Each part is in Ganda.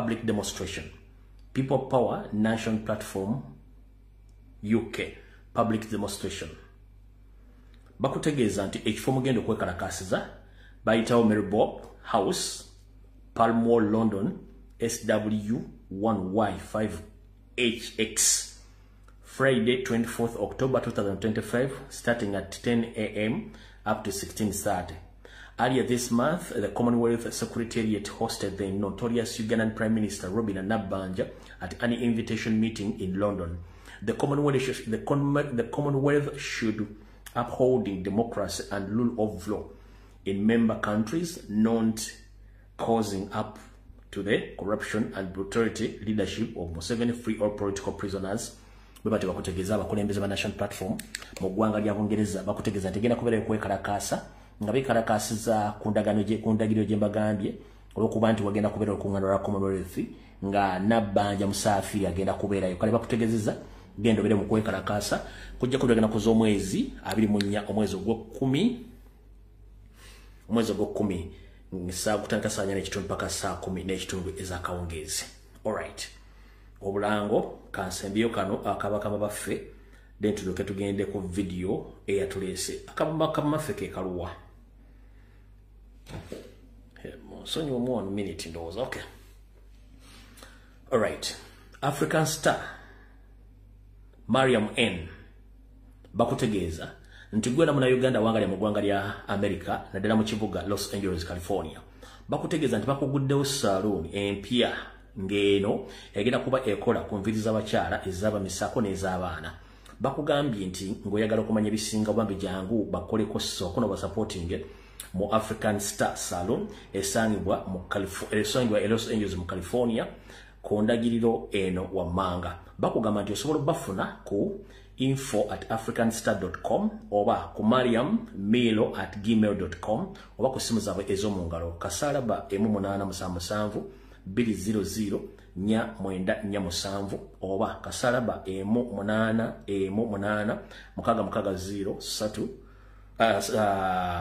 public demonstration. People Power Nation Platform UK public demonstration. Bakutegeeza nti ekifo mugenda okwekalakasiza bayitawo Mary Bob House, Palmore, London, SW1Y5HX, Friday 24th October 2025, starting at 10 a.m. up to 16:30. Earlier this month, the Commonwealth Secretariat hosted the notorious Ugandan Prime Minister Robin Nabbanja at an invitation meeting in London. The Commonwealth should upholding democracy and rule of law in member countries, not causing up to the corruption and brutality leadership of Museveni, free all political prisoners. Bwebati bakutegeeza abakulembeze ba Nation Platform mu ggwanga lya Bungereza bakutegeeza nti genda kubeera okwekalakaasa nga beekalakaasiza ku ndagiro gye mbagambye olw'okuba nti wagenda kubeera olukuŋŋaana lwa Commonwealth nga Nabbanja Musaafiri agenda kubeerayo. Kale bakutegeezeza genda obeere mu kwekalakaasa kujja kudagana ku z'omwezi 24 omwezi ogw'okumi kutandika saa 4:30 mpaka saa 10:30 ez'akawungeezi. Alright, obulango kansembyeyo kano akabakama baffe then tudoke tugende ku video eyatuleese akabaka maffe ke kaluwa sonyi mu 1 minute ndowooza. Okay, alright. African star Mariam N bakutegeeza nti gwe na Uganda wangalya mu ggwanga lya America naddala mu kibuga Los Angeles, California. Bakutegeeza nti bakuguddewo saloon empya ng'eno egenda kuba ekola ku nviiri z'abakyala ez'abamisako n'ez'abaana. Bakugambye nti ng'oyagala okumanya ebisinga bambi jangu bakoleko soko no basupporting mu African Star Salon esangibwa mu Los Angeles mu California ku ndagiriro eno wammanga. Bakugamba nti osobola bafuna ku info@africanstar.com oba ku mariammilo@gmail.com oba ku simu zaabwe ez'omu ngalo kasalaba 1877 200 494 oba kasalaba 1880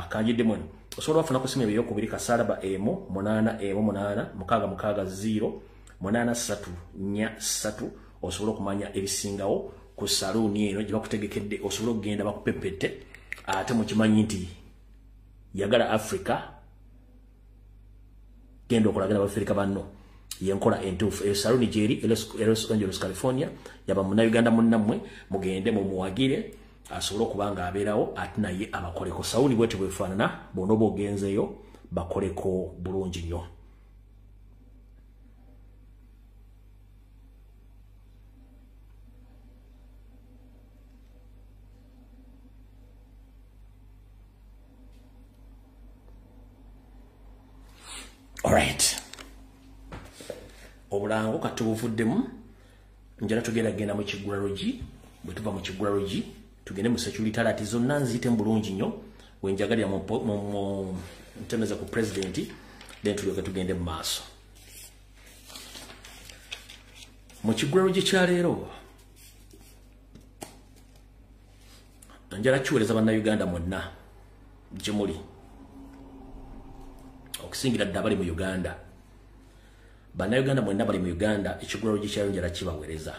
kanjidde mwenu. Osobola bafuna ku simu ey'okubiri kasalaba 1880 osobola okumanya ebisingawo ku saluuni eno gye bakutegekedde. Osobola okugenda bakupepette ate mukimanyi nti yagala Africa genda okolagana bafirika banno yenkola entuufu. Saluuni gyeri Los Angeles, California yaba Munnayuganda munnammwe mugende mumuwagire asobole okuba nga abeerawo ate naye abakoleko. Saluuni bwete bwefaanana bw'onooba ogenzeyo bakoleko bulungi nnyo. Alright, obulango katubuvuddemu njala tugenda genda mu Kigularogi. Bwe tuva mu Kigularogi tugende mu security alert zonna nzite mu bulungi nnyo wenjagalira mu ntemeza ku president then tulyoke tugende mu maaso. Mu Kigularogi kya leero njala kiweereza bannayuganda mwonna gye muli okusingira ddala bali mu Uganda. Bannayuganda mwenna bali mu Uganda Ekigularogi kya njala kibaweereza.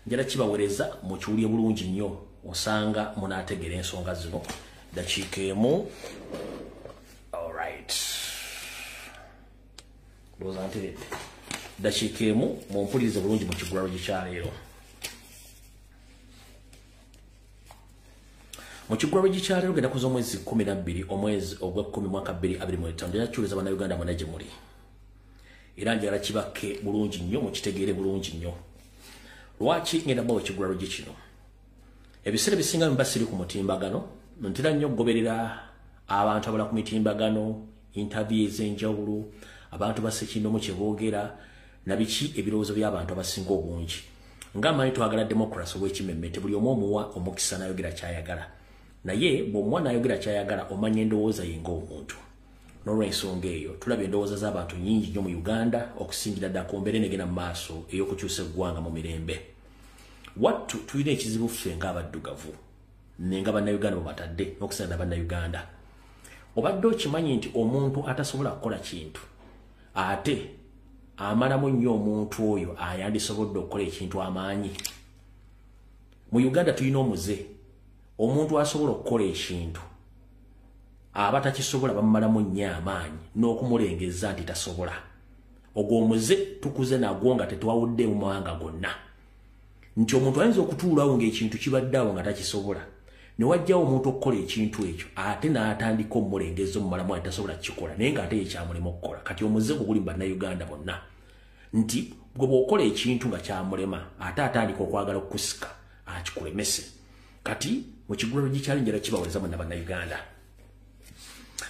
Njala kibaweereza mukiwulye bulungi nnyo osanga munaategeera ensonga zino dakiika emu. Alright, ndowooza nteredde dakiika emu mumpulirize bulungi mu Kigularogi kya leero. Mu Kigularogi kya leero genda kuza omwezi 12 omwezi ogwa 10 mwaka 2025 njala kiwuliriza bannayuganda mwonna gye muli era njala kibake bulungi nnyo mukitegeere bulungi nnyo. Lwaki ngenda bawa Ekigularogi kino? Ebiseera bisinga mba siri ku mutimbagano ntera nnyo okugoberera abantu abala ku mitimbagano interview ez'enjawulo abantu basekinomu kye boogera na biki ebirowoozo by'abantu abasinga obungi. Ng'amanyi twagala democracy ow'ekimemmete buli omu omuwa omukisa n'ayogera ky'ayagala naye bw'omuwa n'ayogera ky'ayagala omanya endowooza ye ng'omuntu. N'olw'ensonga eyo tulaba endowooza z'abantu nnyingi nnyo mu Uganda okusingira ddala ku mbeera enegenda mu maaso ey'okukyusa eggwanga mu mirembe. Wattu tulina ekizibu ffe ng'abaddugavu nenga bannayuganda bwe batadde n'okusana bannayuganda. obadde okimanyi nti omuntu atasobola kukola kintu ate amalamu nnyo omuntu oyo ayandisobodde okukola ekintu amaanyi. Mu Uganda tulina omuze, omuntu asobola okukola ekintu aba takisobola bamalamu nnyo amaanyi n'okumulengeza nti tasobola. Ogwo omuze tukuze nagwo nga tetwawudde mu mawanga gonna, nti omuntu ayinza okutuulawo ng'ekintu kibaddeawo nga takisobola, ne wajjawo omuntu okukola ekintu ekyo ate n'atandika omulengeza omumalamu ati tasobola kukikola naye ng'ate ye kyamulema okukola. Kati omuze guguli mu bannayuganda bonna nti gwe bw'okola ekintu nga kyamulema ate atandika okwagala okukusika akikulemese. Kati mu kiguliro gikyali njala kibawoleza mwenna bannayuganda.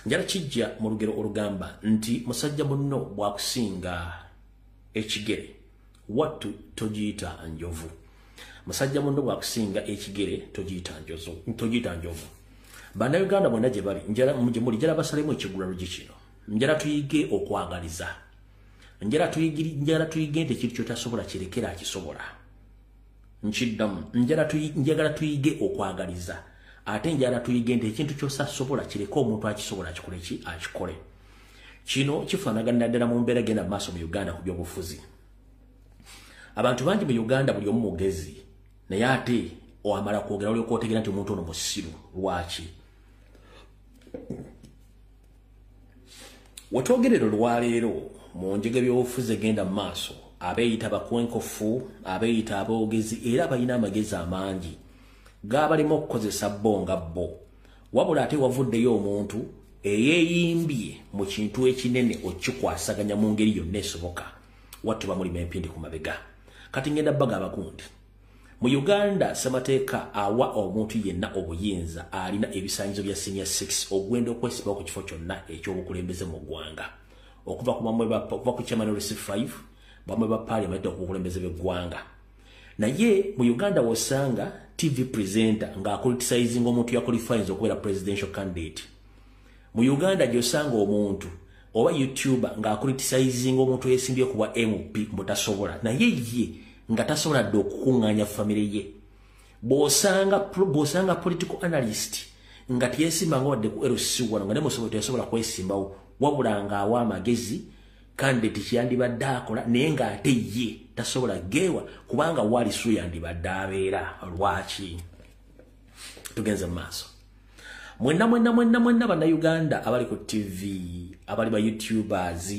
Njala kijja mu lugero olugamba nti musajja munno bw'akusinga ekigere wattu togiyita njovu. Musajja munno bw'akusinga ekigere togiyita njovu. Bannayuganda bonna gye bali gye muli njala basalemu ekiguliro kino. Njala tuyige okwagaliza. Njala tuyige nti ekintu kyotasobola kirekera akisobola. Nkiddamu njagala tuyige okwagaliza. Ate njala tuyige nti ekintu kyosasobola kireke omuntu akisobola akikole. Kino kifaanagana ddala mu mbeera genda maaso mu Uganda ku by'obufuzi. Abantu bangi mu Uganda buli omu mugezi naye ate owamala kwogera olyoka otegeera nti omuntu ono musiru. Lwaki? Wetwogerero olwaleero mu njega by'obufuzi egenda mu maaso, abeeyita bakwenkofu, abeeyita aboogezi era balina amagezi amangi g'abalima okukozesa bo nga bo. Wabula ate wavuddeyo omuntu eyeeyimbye mu kintu ekinene okikwasaganya mu ngeri yonna esoboka. Wattu bamulima empindi ku mabega. Kati ngenda bbaga abakundi. Mu Uganda ssemateeka awa omuntu yenna obuyinza alina ebisaanyizo bya senior 6 ogwenda okwesimbawo ku kifo kyonna ekyobukulembeze mu ggwanga. Okuva ku chairman of 5 bamwe ba parliament okukulembeze b'eggwanga. Naye mu Uganda wosanga TV presenter ng'akulitisayizinga omuntu yakwalifyinza okubeera presidential candidate. Mu Uganda gyosanga omuntu oba YouTuber ng'akulitisayizinga omuntu yesimbye kuba MP mbutasobola naye ye nga tasobola dde okukuŋŋaanya famire ye. Bw'osanga political analyst nga teyesimbanga wadde ku LC wano nga ne musobola teyasobola kwesimbawo wabula ng'awa amagezi candidate kyandibadde akola naye ng'ate ye tasobola geewa kubanga walisu yandibadde abeera. Lwaki? Tugenze mu maaso. Mwenna bannayuganda abali ku TV, abali ba YouTubers,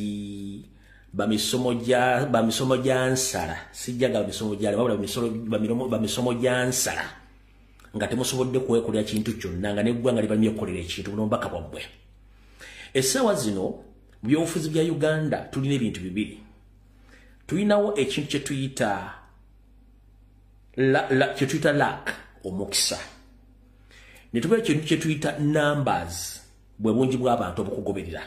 bamisomo gya nsala, sijjaga bamisomo gya wabula bamisomo gya nsala nga temusobodde kwekolera kintu kyonna nga n'eggwanga libalimi okukolera ekintu buno mbaka bwammwe. Essaawa zino mu byobufuzi bya Uganda tulina ebintu bibiri. Tulinawo ekintu kye tuyita luck, omukisa. Ne tubeera ekintu kye tuyita numbers, bwe bungi bw'abantu obukugoberera.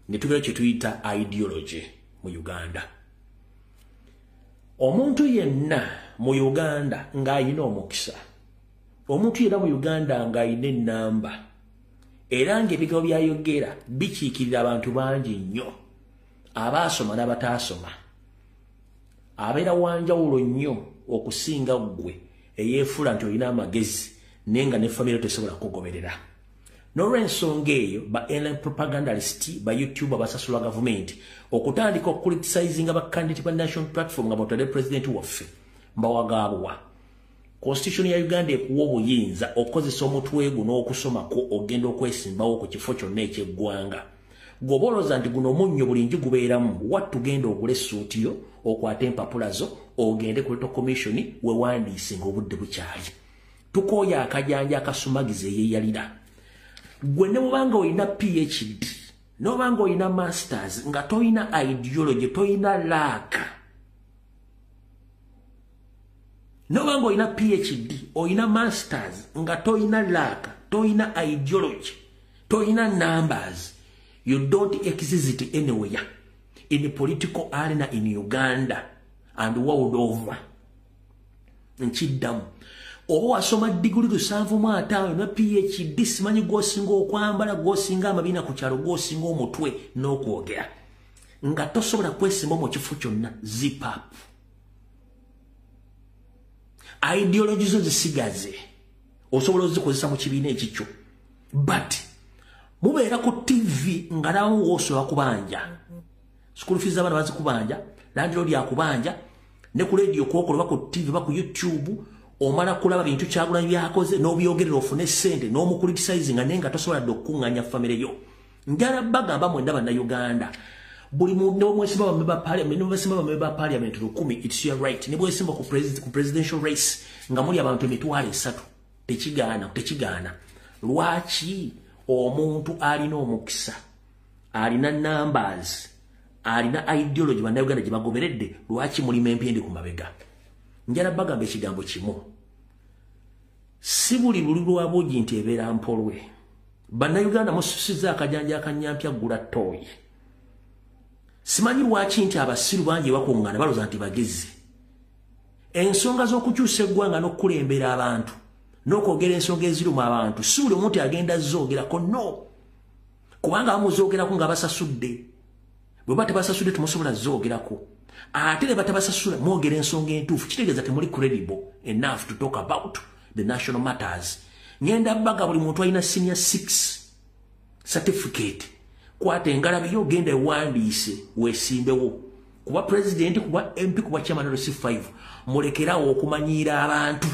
Ne tubeera kye tuyita ideology mu Uganda. Omuntu yenna mu Uganda ng'ayina omukisa, omuntu yenna mu Uganda ng'ayina ennamba, era ng'ebigambo by'ayogera bikiikirira abantu bangi nnyo, abaasoma n'abataasoma. Abeera wanjawulo nnyo okusinga ggwe eyeefuula nti olina amagezi naye nga ne famire tesobola kugoberera. N'olw'ensonga eyo ba online propagandalist, ba YouTube abasasulwa gavumenti okutandika okukulitisayizinga bakandidate ba national platform nga batwadde president waffe mbawagaabwa. Constitution ya Uganda ekuwa obuyinza okukozesa omutwe guno okusomako ogenda okwesimbawo ku kifo kyonna eky'eggwanga. Gwobolooza nti guno omunnyo bulingi gubeeramu, wattu genda ogule essuuti yo, okwate empapula zo, ogende ku Electoral Commission wewandiise ng'obudde bukyali. Tukooya akajanja akasumagiza eyeeyalira. Gwe ne bw'obanga olina PhD, n'obanga olina masters nga toyina ideology, toyina laaka. N'obanga olina PhD, olina masters nga toyina laaka, toyina ideology, toyina numbers, you don't exist anywhere in the political arena in Uganda and world over. Nkiddamu. Oba wasoma diguli 7.5 na PhD simanyi gwosinga okwambala, gwosinga amabina ku kyalo, gwosinga omutwe n'okwogera nga tosobola kwesimba mu kifo kyonna. Zip up. Ideology zo zisigaze osobola ozikozesa mu kibiina ekikyo, but mubeera ku TV nga nawo wosobola kubanja school fees abana bazikubanja landlord yakubanja ne ku radio kwokolo bako TV bako YouTube omala kulaba bintu kyagula byakoze n'obyogerera ofune sente n'omucriticize nga nenga tosobola dokunganya family yo njala bagamba mu ndaba na Uganda buli muntu omwesiba bameba parliament n'obwesiba bameba parliament 10 it's your right ne bwesimba ku presidential race nga muli abantu emitwalo 3 tekigaana lwaki omuntu alina omukisa alina numbers alina ideology bana Uganda gye bagoberedde lwaki muli mempende ku mabega njala bagamba ekigambo kimu si buli lulwa boji nti ebeera mpolwe bana Uganda mususiza akajanja akanyampya gula toyi simanyi lwaki nti abasiru bangi bakungana baloza nti bagezi ensonga z'okukyusa eggwanga n'okulembera abantu n'okwogera ensonga eziruma abantu si buli omuntu agenda zoogerako no kubanga bamuzoogerako nga basasudde bwe batabasasudde tumusobola zoogerako ate ne batabasasula mwogera ensonga entuufu kitegeeza temuli credible enough to talk about the national matters ngenda baga buli muntu alina senior 6 certificate kwate engalabi yo genda ewandiise weesimbewo kuba president kuba MP kuba chairman of C5 mulekerawo okumanyiira abantu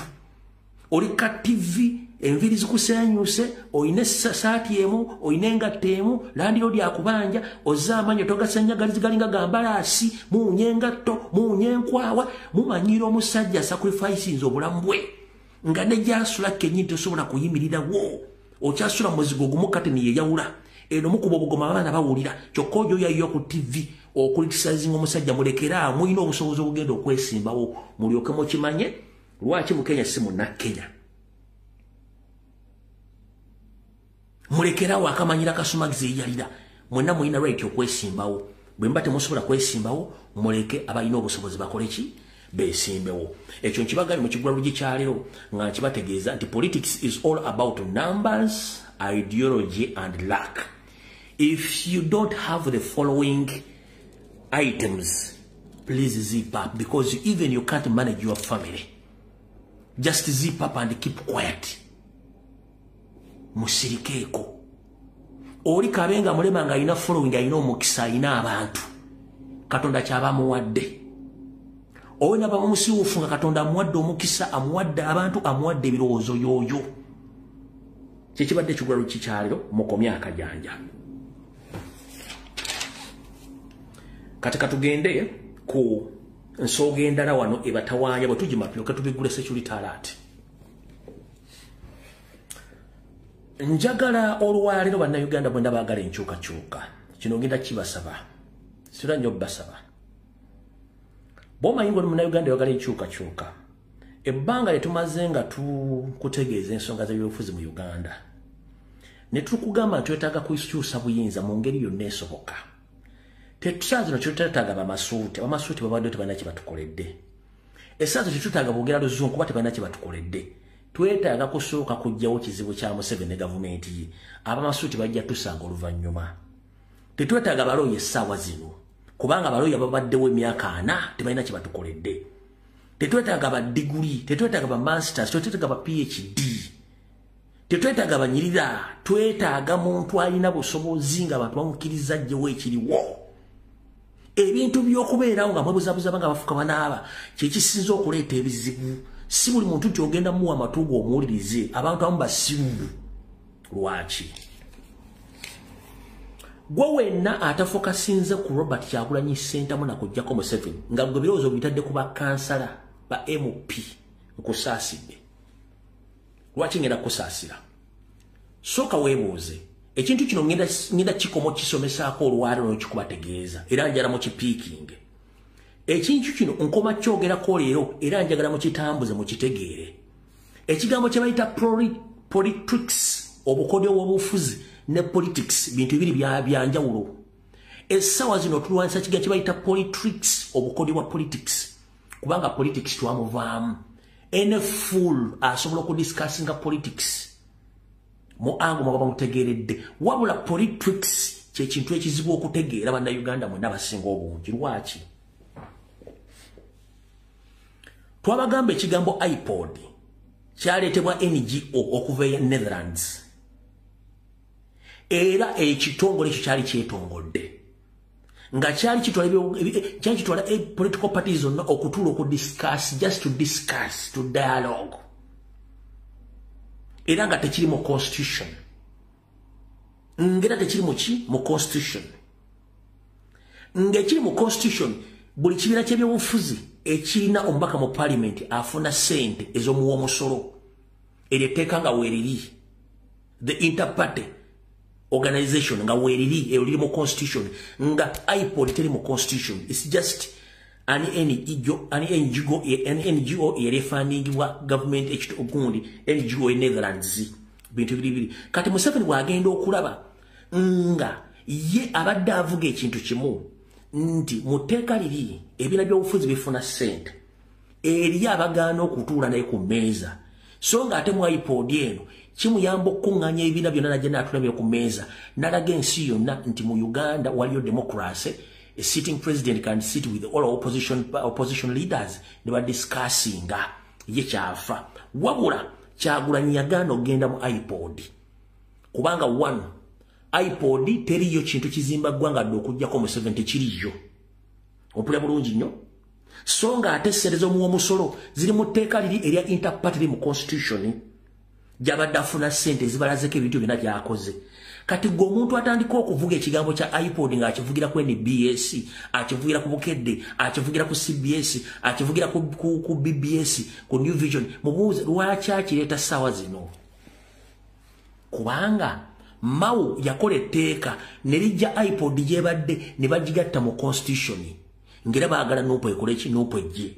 oli ka TV enviri zikusenyuse oyine saati emu oyine engatte emu landlord yakubanja ozamanyo togasenya galizgalinga gambalasi munyengatto munyenkwawa mumanyira omusajja sacrifices obulamu bwe nga nejasula kenyi tosobola kuyimirira wo okyasula muzigo gumukate niye yawula eno mukubo bugoma abana bawulira kyokkojo yayo ku TV okulitisizing omusajja mulekera muyina obusobozi obugenda okwesimbawo mulyoke mu kimanye lwaki mu Kenya simu na Kenya mulekera wakamanyira kasumagize yalira mwena muyina right okwesimbawo bwe mbate musobola kwesimbawo muleke abayina obusobozi bakoleki besimbewo ekyo nkibagali mu kigwa lugi kyalero nga kibategeeza nti politics is all about numbers ideology and luck if you don't have the following items please zip up because even you can't manage your family just zip up and keep quiet musirikeeko oli kabenga mulema nga ina following ayina omukisa ayina abantu katonda kyabamuwadde oyina bamusiwufu nga katonda amuwadde omukisa amuwadde abantu amuwadde ebirowoozo yoyo kyekibadde kigwalo kikyaliro mukomya akajanja kati katugende ku nsooga endala wano ebatawaanya bwe tujima tulyoke tubigule security alert njagala olwaliro bannayuganda bwenda baagala enkyukakyuka kino ngenda kibasaba sira nnyo basaba bwomanyi ng'oli munnayuganda oyagala enkyukakyuka ebbanga lye tumaze nga tukutegeeza ensonga z'ebyobufuzi mu Uganda ne tukugamba nti twetaaga kukyusa buyinza mu ngeri yonna esoboka tetusaa zino kyetwetaaga bamasuuti babadde tebalina kye batukoledde essaazo tetutaaga boogera luzungu kuba tebalina kye batukoledde twetaaga kusooka kujjawo kizibu kya Museveni ne gavumenti ye abamasuuti bajja tusanga oluvannyuma tetwetaaga balooya essaawa zino kubanga balooya babaddewo emyaka 4 tebalina kye batukoledde tetwetaaga ba diguli tetwetaaga ba masters tetwetaaga ba PhD tetwetaaga banyirira twetaaga muntu alina busobozi nga abantu bamukkiriza ajjewo ekiriwo ebintu by'okubeerawo nga mwebuzabuza nga bafuka banaaba kyekisinza okuleeta ebizibu si buli muntu nti ogenda muwa amatuugo omuwulirize abantu abamu basibu lwaki gwe wenna atafokasinze ku Robert Kyagulanyi Ssentamu nakujjako Museveni nga gwe birowoozo bitadde ku bakansala ba MP nkusaasidde lwaki ngenda kusaasira sooka weebuuze ekintu kino ngenda kikomo kisomesaako olwaliro n'okikubategeeza era njala mu kipiikinge ekintu kino nkoma kyogerako leero era njagala mu kitambuze mu kitegeere ekigambo kye bayita politics obukodyo bw'obufuzi ne politics bintu bibiri byanjawulo essaawa zino tulwanyisa kigambo kye bayita politics obukodyo bwa politics kubanga politics twamuvaamu ene fool asobola okudiscussinga politics mu ango mwaba mutegeeredde wabula politics kyekintu ekizibu okutegeera bannayuganda mwena basinga obungi lwaki twabagamba ekigambo iPod kyaleetebwa NGO okuva e Netherlands era ekitongole kyali kyetongodde nga kyali kitwala political parties zonna okutuula okudiscuss, just to discuss, to dialogue, era nga tekiri mu constitution, ngera tekiri mu constitution, ng'ekiri mu constitution buli kibiina ky'ebyobufuzi ekirina omubaka mu parliament afuna ssente ez'omuwa omusolo eryo etteeka nga weeriri, the interparty organization nga weeriri eyo liri mu constitution, nga IPOD teri mu constitution. It's just an NGO erefundingibwa government ekito ogundi NGO e Netherlands bintu bibiri. Kati Museveni bw'agenda okulaba nga ye abadde avuga ekintu kimu nti mu tteeka liri ebibiina by'obufuzi bifuna ssente eri abagaana okutuula naye ku mmeeza, so nga ate mu IPOD eno kimuyamba okuŋŋaanya ebibiina byonna najja n'atulamye ku mmeeza n'alaga ensi yonna nti mu Uganda waliyo democracy, a sitting president can sit with all opposition leaders ne badiscussinga ye kyafa. Wabula Kyagulanyi yagaana okugenda mu IPOD kubanga one IPOD teriyo kintu kizimba ggwanga dde okugjako mu 70 kiriyo, opulya bulungi nnyo, so nga ate ssente z'omuwa omusolo ziri mu tteeka liri erya interparty mu constitution gy'abadde afuna ssente zibalazeko ebintu byonna byakoze. Kati gwe omuntu atandika okuvuga ekigambo kya IPOD ng'akivugira ku NBS, akivugira ku Bukedde, akivugira ku CBS, akivugira ku BBS, ku New Vision, mubuuze lwaki akireeta ssaawa zino? Kubanga Mao yakola etteeka ne lijja IPOD gyebadde ne bagigatta mu constitution ngera baagala Nuupu ekole ki, Nuupu ejje.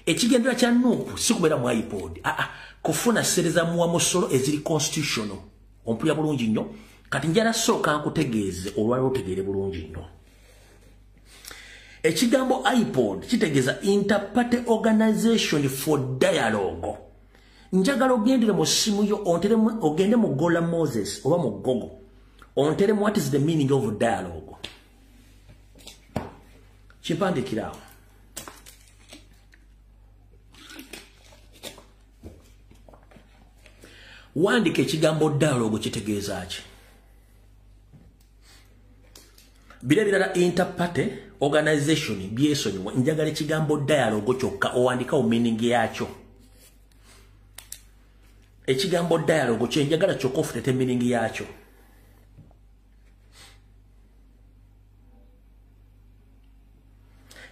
Ekigendera kya Nuupu si kubeera mu IPOD, kufuna ssente za muwa musolo eziri constitutional. Ompulya bulungi nnyo. Kati njala sooka nkutegeeze olwali otegeere bulungi nnyo. Ekigambo IPOD kitegeeza Interparty Organization for Dialogue. Njagala ogendere mu ssimu yo ogende mu Gola Moses oba mu Google onteremu what is the meaning of dialogue. Kimpandikirawo. Wandika ekigambo dialogue kitegeeza ki? Bire birala Interparty Organization byesonyiwa, njagala ekigambo dialogue kyokka owandikawo meaning yakyo. Ekigambo dialogue kye njagala kyokka ofutete meaning yakyo.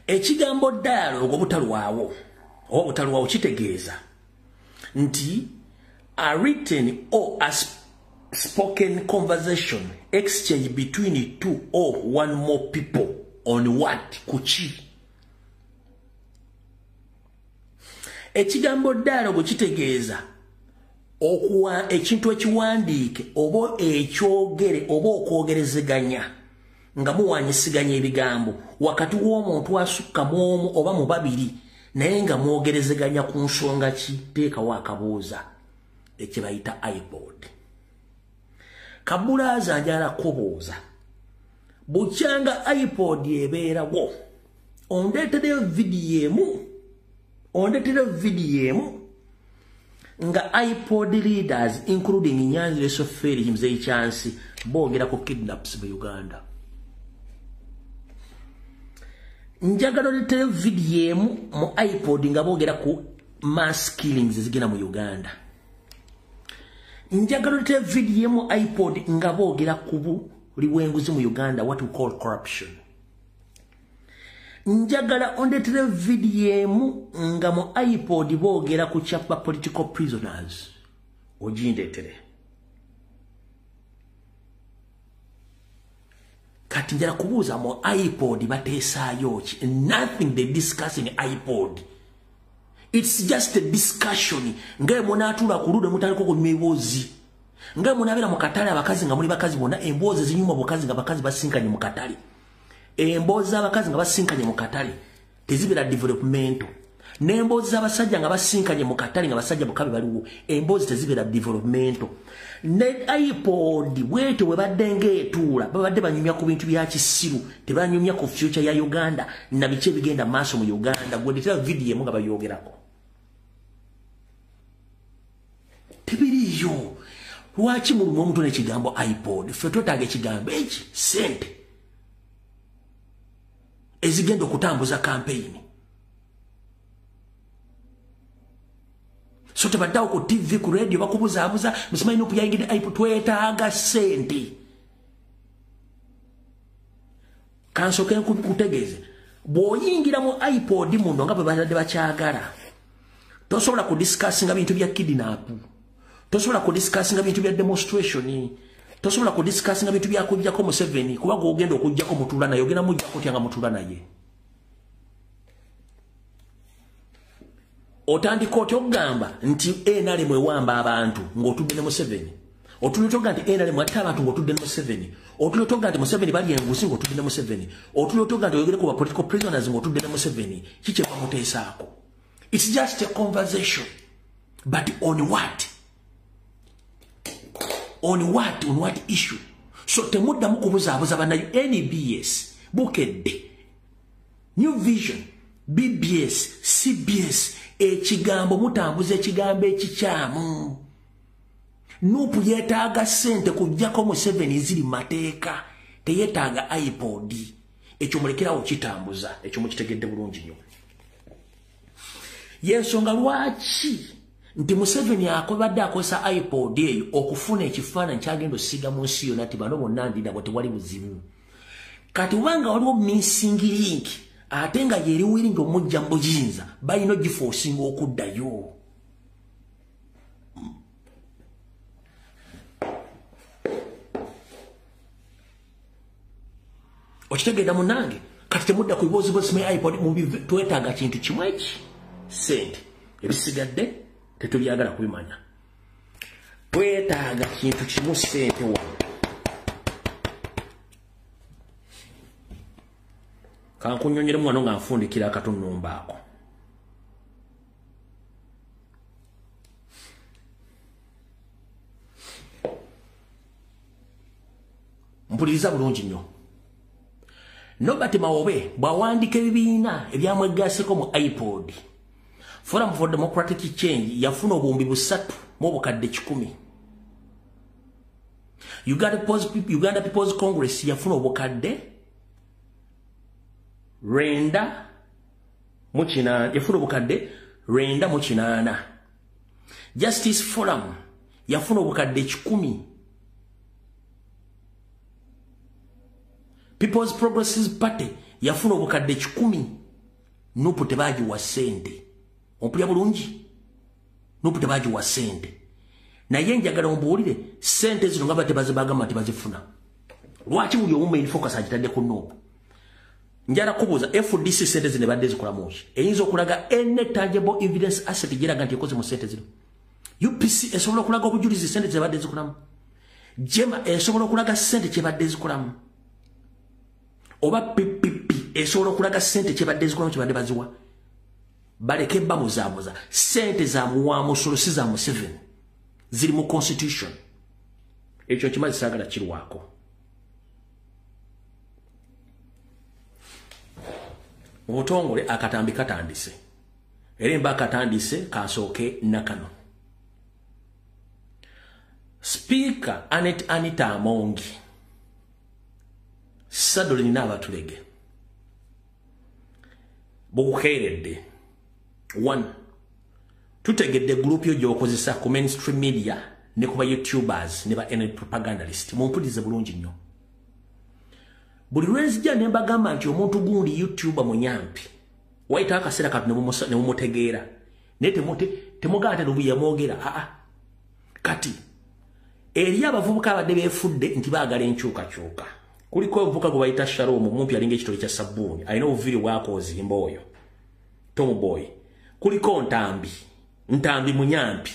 Ekigambo dialogue obutalwawo kitegeeza nti a written or a spoken conversation exchange between two or one more people on what kuchi. Ekigambo dialogue kitegeeza okuwa ekintu ekiwandiike oba ekyogere oba okwogerezeganya nga muwanyisiganya ebigambo wakati w'omuntu asukka mu omu oba mu babiri naye nga mwogerezeganya ku nsonga ki, teekawo akabuuza ekibayita IPOD. Kabulaaza njala kubuuza bukyanga IPOD ebeerawo ondeetereyo vidiyo emu nga IPOD leaders including Nyanzi Soferi Mzee Chansi boogera ku kidnaps mu Uganda. Njagala oleetereyo vidiyo emu mu IPOD nga boogera ku mass killings ezigenda mu Uganda. Njagala oleetereyo vidiyo emu IPOD nga boogera ku liwenguzi mu Uganda, what we call corruption. Njagala ondeetereyo vidiyo emu nga mu IPOD boogera ku kyapa political prisoners. Ogindeetere. Kati njala kubuuza mu IPOD bateesaayo ki? Nothing they discuss in IPOD. It's just a discussion. Ngaye munaatula ku ludo mutaliko kunywa eboozi. Ngaye munabeera mu katale abakazi nga muli bakazi bonna emboozi zinyuma bukazi nga bakazi basinkanye mu katale. Emboozi z'abakazi nga basinkanye mu katale tezibeera developmental. N'emboozi z'abasajja nga basinkanye mu katale nga basajja bukabe baliwo emboozi tezibeera developmental. Ne IPOD bwetyo bwe badde ng'etuula babadde banyumya ku bintu bya kisiru tebanyumya ku future ya Uganda na biki ebigenda maaso mu Uganda. Gwendetera vidiyo emu nga bayoogerako tebiriyo. Lwaki mu omuntu n'ekigambo iPod ffe twetaaga ekigambo eki sente ezigenda okutambuza campaign. So tebaddawo ku TV ku radio bakubuzaabuza musimanyi Nuupu yayingidde iPod. Twetaaga sente. Kansooke nkutegeeze bw'oyingira mu iPod muno nga bwe badde bakyagala tosobola kudiscussinga bintu bya kidnap, tosobola kudiscussinga bintu bya demonstration, tosobola kudiscussinga bintu bya kujjako Museveni kuba ogenda okujjako mutuula naye ogenda mujjako tyanga mutuula naye. Otandika otya okugamba nti NRM ewamba abantu ng'otudde ne Museveni. Otulira otoga nti NRM atta abantu ng'otudde ne Museveni. Otulira otoga nti Museveni bali engusi ng'otudde ne Museveni. Otulira otoga nti oyogere ku ba political prisoners ng'otudde ne Museveni. Kiki bamuteesaako? It's just a conversation. But on what? On what? On what issue? So temuddamu kubuzaabuza bannayo NBS, Bukedde, New Vision, BBS, CBS, ekigambo mutambuza ekigambo ekikyamu. Nuupu yeetaaga sente kujjako Museveni ziri mateeka, teyeetaaga iPod. Ekyo mulekerawo kitambuza, ekyo mukitegedde bulungi nnyo. Yensonga lwaki nti Museveni akobadde akozesa iPod eyo okufuna ekifaananyi kyagenda osiga mu nsi yonna nti bano bonna ndinda bwe tewali buzibu. Kati ubanga waliwo missing link ate nga yeri wiringi omujja mu buyinza balina ogifoosinga okuddayo. Okitegeera munnange kati temudda ku bibuuzibuuzi mu iPod twetaaga kintu kimu eki sente. Ebisigadde tetubyagala kubimanya. Twetaaga kintu kimu sente wano. Kankunyonyere mwana nga nfundikira akatunumba ako. Mpuliriza bulungi nnyo. Nobati Mawobe bwawandika ebibiina ebyamwegaseko mu iPod. Forum for Democratic Change yafuna obuwumbi 3 mu obukadde 10. Uganda People's Congress yafuna obukadde 9 yafuna obukadde 9. Justice Forum yafuna obukadde 10. People's Progressive Party yafuna obukadde 10. Nuupu tebagiwa sente. Ompulya bulungi? Nuupu tebagiwa sente. Naye njagala ombuulire sente zino nga batebazibagamba nti bazifuna. Lwaki buli omu main focus agitadde ku Nuupu? Njala kubuuza FDC sente zino badde zikolamu ki? Eyinza okulaga any tangible evidence asset giraga nti ekoze mu sente zino. UPC esobola okulaga obujulizi sente ze badde zikolamu. Jema esobola okulaga sente kye badde zikolamu. Oba PPP esobola okulaga sente kye badde zikolamu kye badde baziwa. Baleke bamuzaamuza sente za muwamusolo si za Museveni ziri mu constitution. Ekyo kimazi saagala kirwako. Obutongole akatambi katandise. Era mba katandise kasooke nakano. Speaker Anita Amongi Sadoli n'abatulege bukukeeredde. 1. Tutegedde group yo gy'okozesa ku mainstream media ne kuba YouTubers ne ba propagandalist. Mumpulirize bulungi nnyo. Buli lwenzija ne mbagamba nti omuntu gundi YouTuber munyampi. Wayita akaseera kati ne mumutegeera. Ne temugate lubuye mwogera. Kati eri abavubuka abadde beefudde nti baagala enkyukakyuka. Kuliko omuvubuka gwe bayita Shalom mumpi alinga ekitole kya sabbuuni. Alina obuviri bwakozimba oyo. Tom Boy. Kuliko ntambi munyampi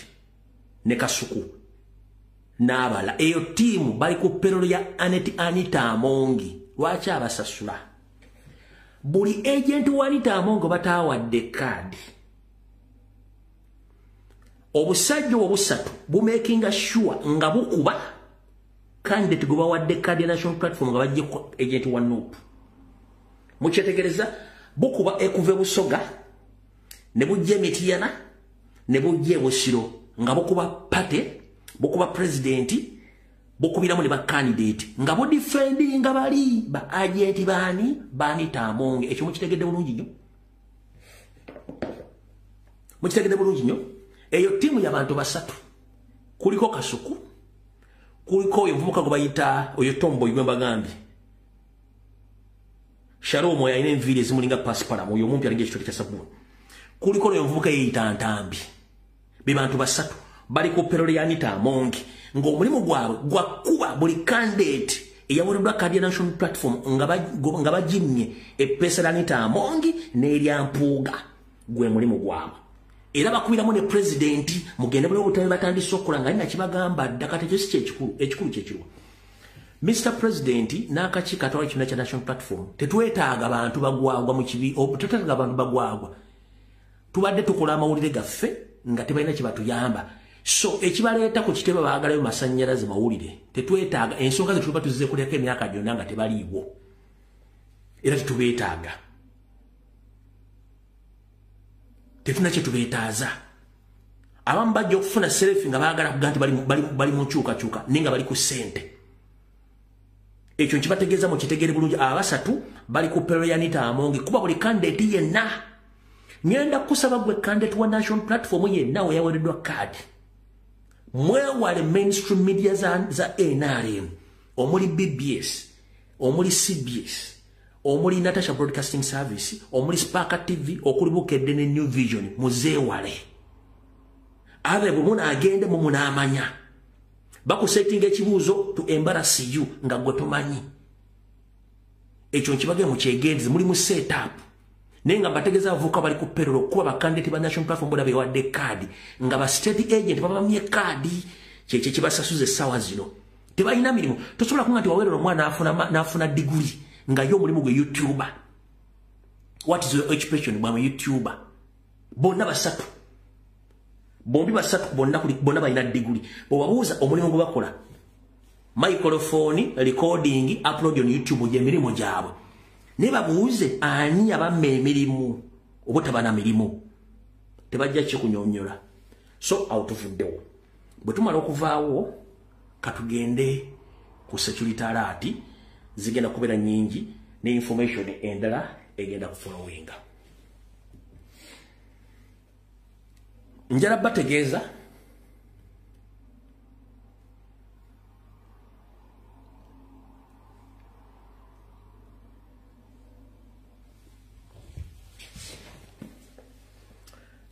ne Kasuku n'abala. Eyo tiimu bali ku perolo ya Anita Amongi. Lwaki abasasula? Buli agent wa Anita Amongi bataawadde kaadi. Obusajja obusatu bumakinga sure nga bukuba candidate gwe bawadde kaadi ya National Platform nga bajje ku agent wa Nuupu. Mukyetegereza bukuba ekuva Busoga ne bujje Mityana ne bujje Busiro nga bukuba Pate bukuba president bukubiramu ne ba candidate nga bo defending nga bali ba agent bani tamonge ekyo mukitegedde bulungi nnyo eyo timu y'abantu basatu kuliko Kasuku kuliko oyo mvubuka gwe bayita oyo Tombo Igwemba Gambi Sharomo ya ine enviri ezimulinga Passpalamu oyo omuntu alinga ekitole kya sabuni kuliko oyo mvubuka yeyita Ntambi be bantu basatu bali ku perole ya Anita Amongi ng'omulimu gwabwe gwakuba buli candidate eyawereddwa kadi ya National Platform nga bagimye epesa ya Anita Amongi n'erya Mpuuga gwe mulimu gwabwe era bakubiramu ne president mugende buli obutabe batandise okukola nga alina kibagamba ddaka tekyo si ekikulu kyekirwa Mr. President n'akakiiko atwala ekibiina kya National Platform tetwetaaga abantu bagwagwa mu kibi tetwetaaga abantu bagwagwa tubadde tukola amawulire gaffe nga tebalina kibatuyamba so ekibaleeta ku kitebe baagalayo masannyalaze mawulire tetwetaaga ensonga ze tuba tuzize kuleka emyaka gyonna nga tebaliiwo era tetubeetaaga tetuna kye tubeetaaza abamu bajja okufuna selfie nga baagala kuga nti bali mu nkyukakyuka naye nga bali ku ssente ekyo nkibategeeza mu kitegere bulungi abasatu bali ku perole ya Anita Amongi kuba buli candidate yenna ngenda kusaba gwe candidate wa National Platform yenna we yawereddwa kaadi mwewale mainstream media za NRM omuli BBS omuli CBS omuli Natasha Broadcasting Service omuli Spark TV okuli Bukedde ne New Vision muzeewale abe bumuna agende mu munamanya bakusetting ekibuuzo to embarrass you nga gwe tomanyi ekyo nkibage mu kyegenzi muli mu setup nenga bategeza avuka bali ku perolo kuba bakandidate ba National Platform boda bewadde kadi nga ba state agent babamye kadi kyekye kibasasuze sawa zino tebalina mirimu tosobola kunga nti wawerero mwana afuna degree nga yo mulimu gwe YouTuber what is your occupation bwa YouTuber bonna basatu bombi basatu bonna balina degree bobabuuza omulimu gwe bakola microphone recording upload on YouTube je mirimo gyabwe ne babuuze ani abamme emirimu obutabana mirimu tebajja kikunyonyola so outofuddewo bwe tumala okuvaawo katugende ku security alert zigenda kubeera nyingi ne information endala egenda kufollowinga njala bategeeza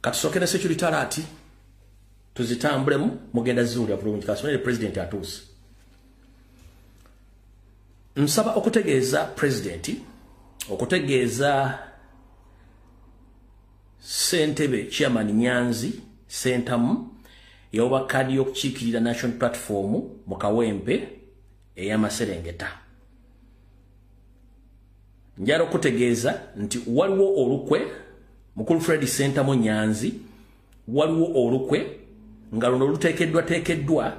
katusokera security alert tuzitambulemu mugenda ziwulira bulungi kasonere president atuuse nsaba okutegeeza president okutegeeza Ssentebe Chairman Nyanzi Sentamu yoba kadi y'okukiikirira National Platform mu Kawempe ey'Amaserengeta njala okutegeeza nti waliwo olukwe mukulu Fred Sentamu Nyanzi waliwo olukwe nga luno luteekeddwa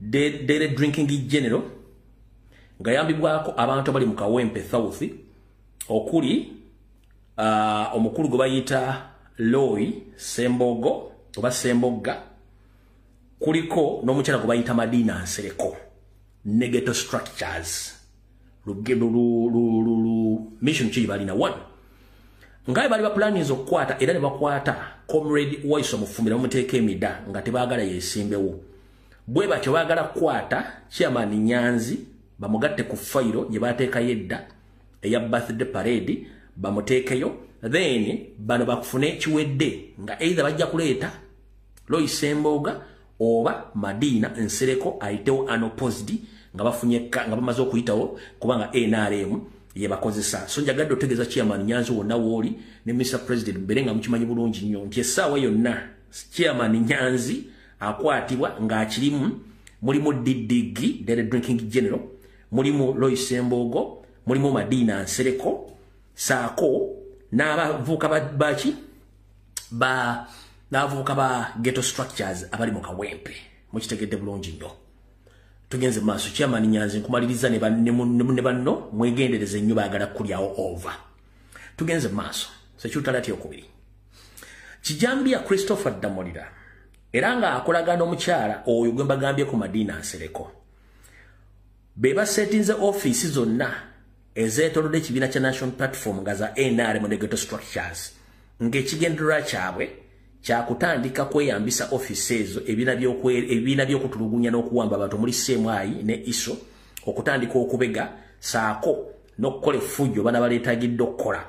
Dere Drinking General nga yambibwako abantu abali mu Kawempe South okuli omukulu gwe bayita Loy Sembogo oba Sembogga kuliko n'omukyala gwe bayita Madina Nsereko Negative Structures mission kiri balina one ngaye bali ba plans okukwata era ne bakwata Comrade Waiso Mufumira bamuteeka emida nga tebaagala yesimbewo bwe batyo baagala kukwata Chairman Nyanzi bamugatte ku fayiro gye bateeka yedda eya birthday parade bamuteekeyo then bano bakufune kiwedde nga either bajja kuleeta Loy Semboga oba Madina Nsereko ayitewo unopposed nga bafunye nga bamaze okuyitawo kubanga NRM ye bakozesa so njagadde otegeeza Chairman Nyanzi wonna wooli ne Mr. President mberenga mukimanyi bulungi nnyo nti essaawa yonna Chairman Nyanzi akwatibwa ng'akirimu mulimu Didigi Dere Drinking General mulimu Loy Sembogo mulimu Madina Nsereko saako n'abavuuka baki n'abavuuka ba ghetto structures abali mu Kawempe mukitegedde bulungi nnyo tugenze maaso Chairman Nyanzi nkumaliriza ne banno mwegendereze nnyo baagala kulyawo over tugenze maaso security alert yokubiri Kijambia Christopher Damolira era nga akolagana omukyala oyo gwe mbagambye ku Madina Nsereko be basetinze office zonna ezeetolodde ekibiina kya National Platform nga za NRM ne ghetto structures ng'ekigendererwa kyabwe kyakutandika kweyambisa office ezo ebiina by'okutulugunya n'okuwamba abantu muri CMI ne ISO okutandika okubega saako n'okukola effujjo bana baleetagidde okukola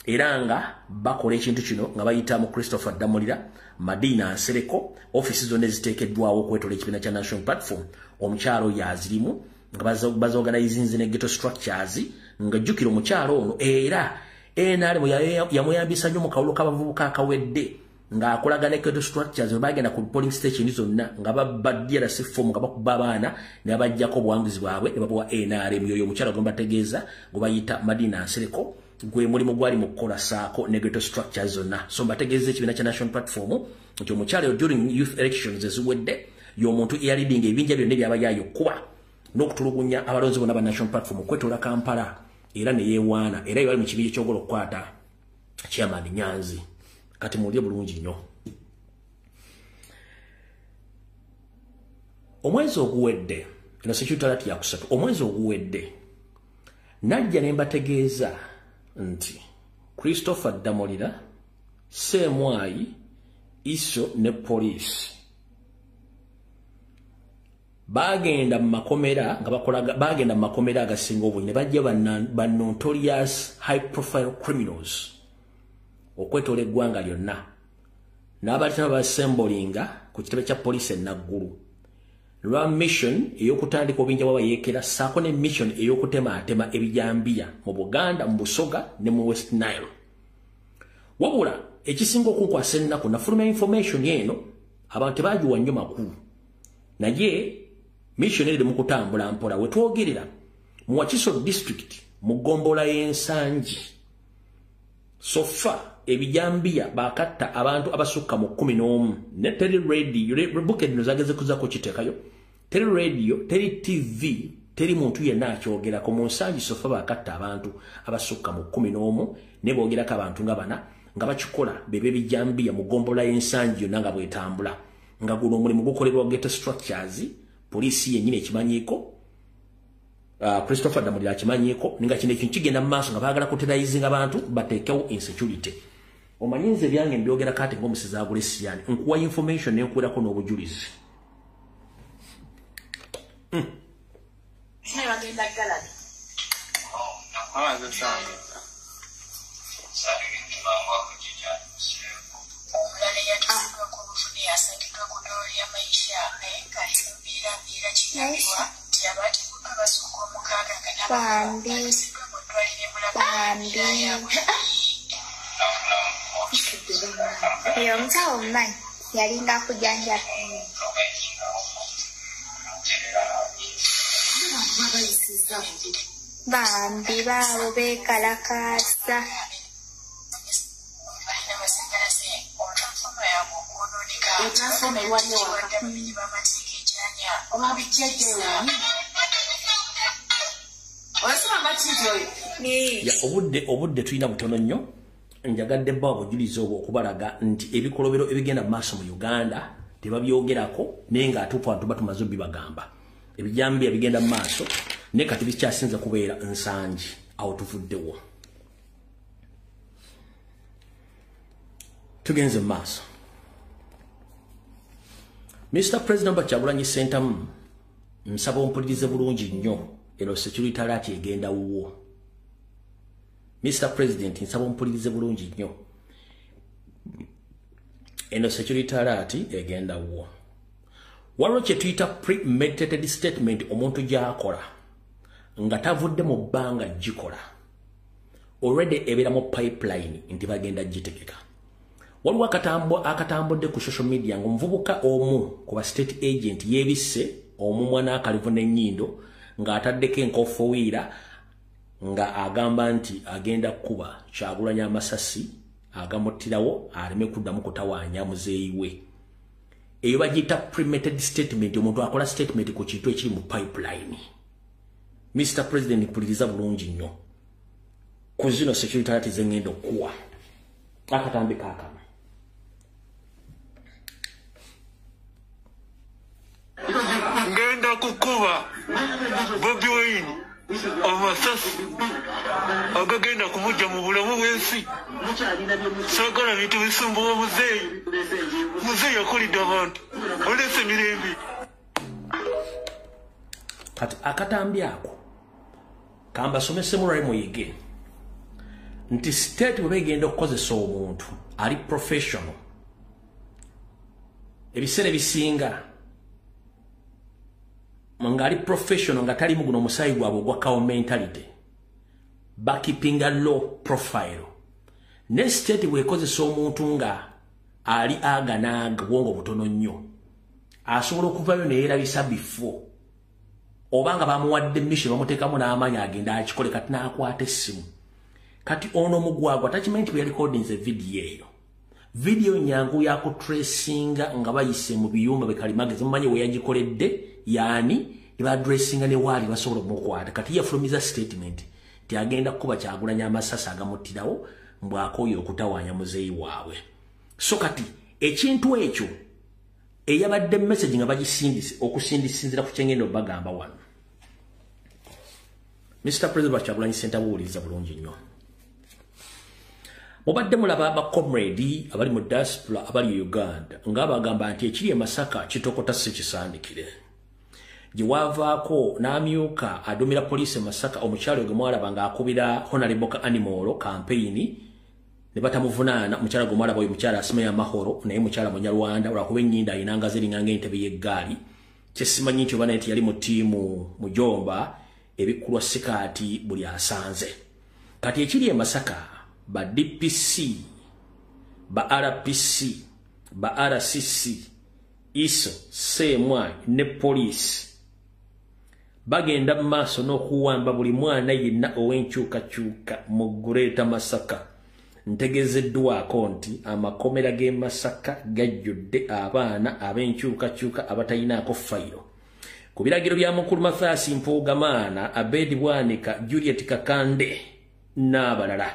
era nga bakola ekintu kino nga bayita mu Christopher Damulira Madina Nsereko office zonna eziteekeddwawo okwetola ekibiina kya National Platform omukyalo yazirimu nga bazorganizinze ne ghetto structures nga jjukira omukyalo ono era NRM yamuyambisa nnyo mu kawulo k'abavubuka akawedde ng'akolagana ghetto structures bagenda ku polling station zonna nga babadira form nga bakuba abaana ne bajjako obuwanguzi bwabwe ne babawa NRM yoyo omukyalo gwe bategeeza gwe bayita Madina Nsereko gwe mulimu gwali mu kukola saako ne ghetto structures zonna so bategeeza ekibiina kya National Platform nti omukyalo during youth elections eziwedde y'omuntu eyalidinga ebinja byonna byaba yayokuba n'okutulugunya abalonzi bonna ba National Platform okwetola Kampala era ne yeewaana era yali mu kibiina ekyogala okukwata chairman Nyanzi kati mulye bulungi nnyo omwezi oguwedde eno security ya kusatu omwezi oguwedde najja ne mbategeeza nti Christopher Damulira CMI ISO ne police bagenda mu makomera nga bakolaga bagenda mu makomera agasinga obungi ne bajja ba notorious high profile criminals okwetola eggwanga lyonna n'abalina basembolinga ku kitebe kya police enaggulu lwa mission ey'okutandika obinja bwabayeekera saako ne mission ey'okutemaatema ebijambiya mu Buganda mu Busoga ne mu West Nile wabula ekisinga okunkwasa ennaku nafuluma information eno abantu tebagiwa nnyo makulu naye mission eri mu kutambula mpola we twogerera mu Wakiso district mu Gombola y'Ensangi sofa ebijambiya bakatta abantu abasukka mu 11 ne tele radio rebuke dino zageze kuzako kitekayo tele radio tele TV tele muntu yenna akyogera ko mu Nsangi sofa bakatta abantu abasukka mu 11 ne boogera ka abantu nga bana nga bakikola bebe bijambiya mu Gombola y'Ensangi nanga bwetambula nga guno mulimu gukolerwa ghetto structures polisi yenyine ekimanyiko Christopher Damulira akimanyiko ninga kino ekintu kigenda mu maaso nga baagala kuterrorizing abantu bateekewo insecurity omanyinze byange mbyogera kati ng'omusizi Agulesiyani nkuwa information n'enkuwerako n'obujulizi Iyo mtawa umani yalinga kujanja bambi babo bekalakasa ya obudde tulina butono nnyo njagadde bba obujulizi obwo okubalaga nti ebikolobero ebigenda maaso mu Uganda tebabyogerako naye ng'atuufu abantu batumaze bibagamba ebijambiya bigenda maaso naye kati bikyasinza kubeera Nsangi awo tuvuddewo tugenze maaso Mr. President Kyagulanyi Ssentamu nsaba ompulirize bulungi nnyo eno security alert egenda wuwo Mr. President nsaba ompulirize bulungi nnyo eno security alert egenda wuwo waliwo kye tuyita premeditated statement omuntu gy'akola nga tavudde mu bbanga gikola already ebeera mu pipeline nti bagenda gitegeka waliwo akatambudde ku social media ng'omuvubuka omu ku ba state agent yeebisse omumwa n'akalivu n'ennyindo ng'ataddeko enkofowiira nga agamba nti agenda kuba Kyagulanyi amasasi agamuttirawo aleme kuddamu kutawaanya muzeeyi we eyo bagiyita premeditated statement omuntu akola statement ku kintu ekiri mu pipeline Mr. President mpuliriza bulungi nnyo ku zino security alert zengenda okuwa akatambi kaakano kuba Bobi Wine amasasi agagenda kumujja mu bulamu bw'ensi. Saagala bintu bisumbuwa muzeeyi. Muzeeyi akolidde abantu olese mirembe. Kati akatambi ako kambasomese mulali muyige nti state bwe begenda okukozesa omuntu ali professional ebiseera bisinga nga ali professional nga tali muguno omusaayi gwabwe ogwa cow mentality bakipinga low profile ne state bwekozesa omuntu nga ali aganaaga bwongo butono nnyo asobola okuvayo neyeerabisa before obanga bamuwadde mission bamuteekamu n'amaanyi agenda akikole kati n'akwata essimu kati ono mugwagwa takimanyi nti bwe yarekodinze vidiyo eyo video nyangu yako tracinga nga bayise mu biyumba bekalimagezi mumanyi we yagikoledde yani iba addressinga ne wali basobola okukwata kati yafulumiza statement ti agenda kuba Kyagulanyi amasasa agamutirawo mbwakoyo okutawanya muzeeyi waabwe so kati ekintu ekyo eyabadde message nga bagisindise okusindisinzira ku kyengendo bagamba wano Mr. President Kyagulanyi Center buuliriza bulungi nnyo mubadde mulaba abacomrade abali mu diaspora abali Uganda nga bagamba nti ekiri e Masaka kitokota si kisandikire gye wavaako n'amyuka adomera poliisi e Masaka omukyalo gwe mwalaba ng'akubira Honorable Animal campaign ne batamuvunaana omukyala gwe mwalaba oyo mukyala asima ya mahoro naye mukyala Munyarwanda olwakuba ennyinda ayinanga ziringanga entebe y'eggaali kyesimanyi nti oba naye yali mu ttiimu Mujomba ebikkulwa sikaati buli asanze kati ekiri e Masaka ba DPC ba RPC ba RCC ISO CMY ne police bagenda maaso n'okuwamba buli mwana yenna ow'enkyukakyuka mu Greater Masaka ntegezeddwako nti amakomera g'e Masaka gajjudde abaana ab'enkyukakyuka abatayinaako fayiro ku biragiro bya mukulu Mathias Mpuugamaana Abedi Bwanika Juliet Kakande n'abalala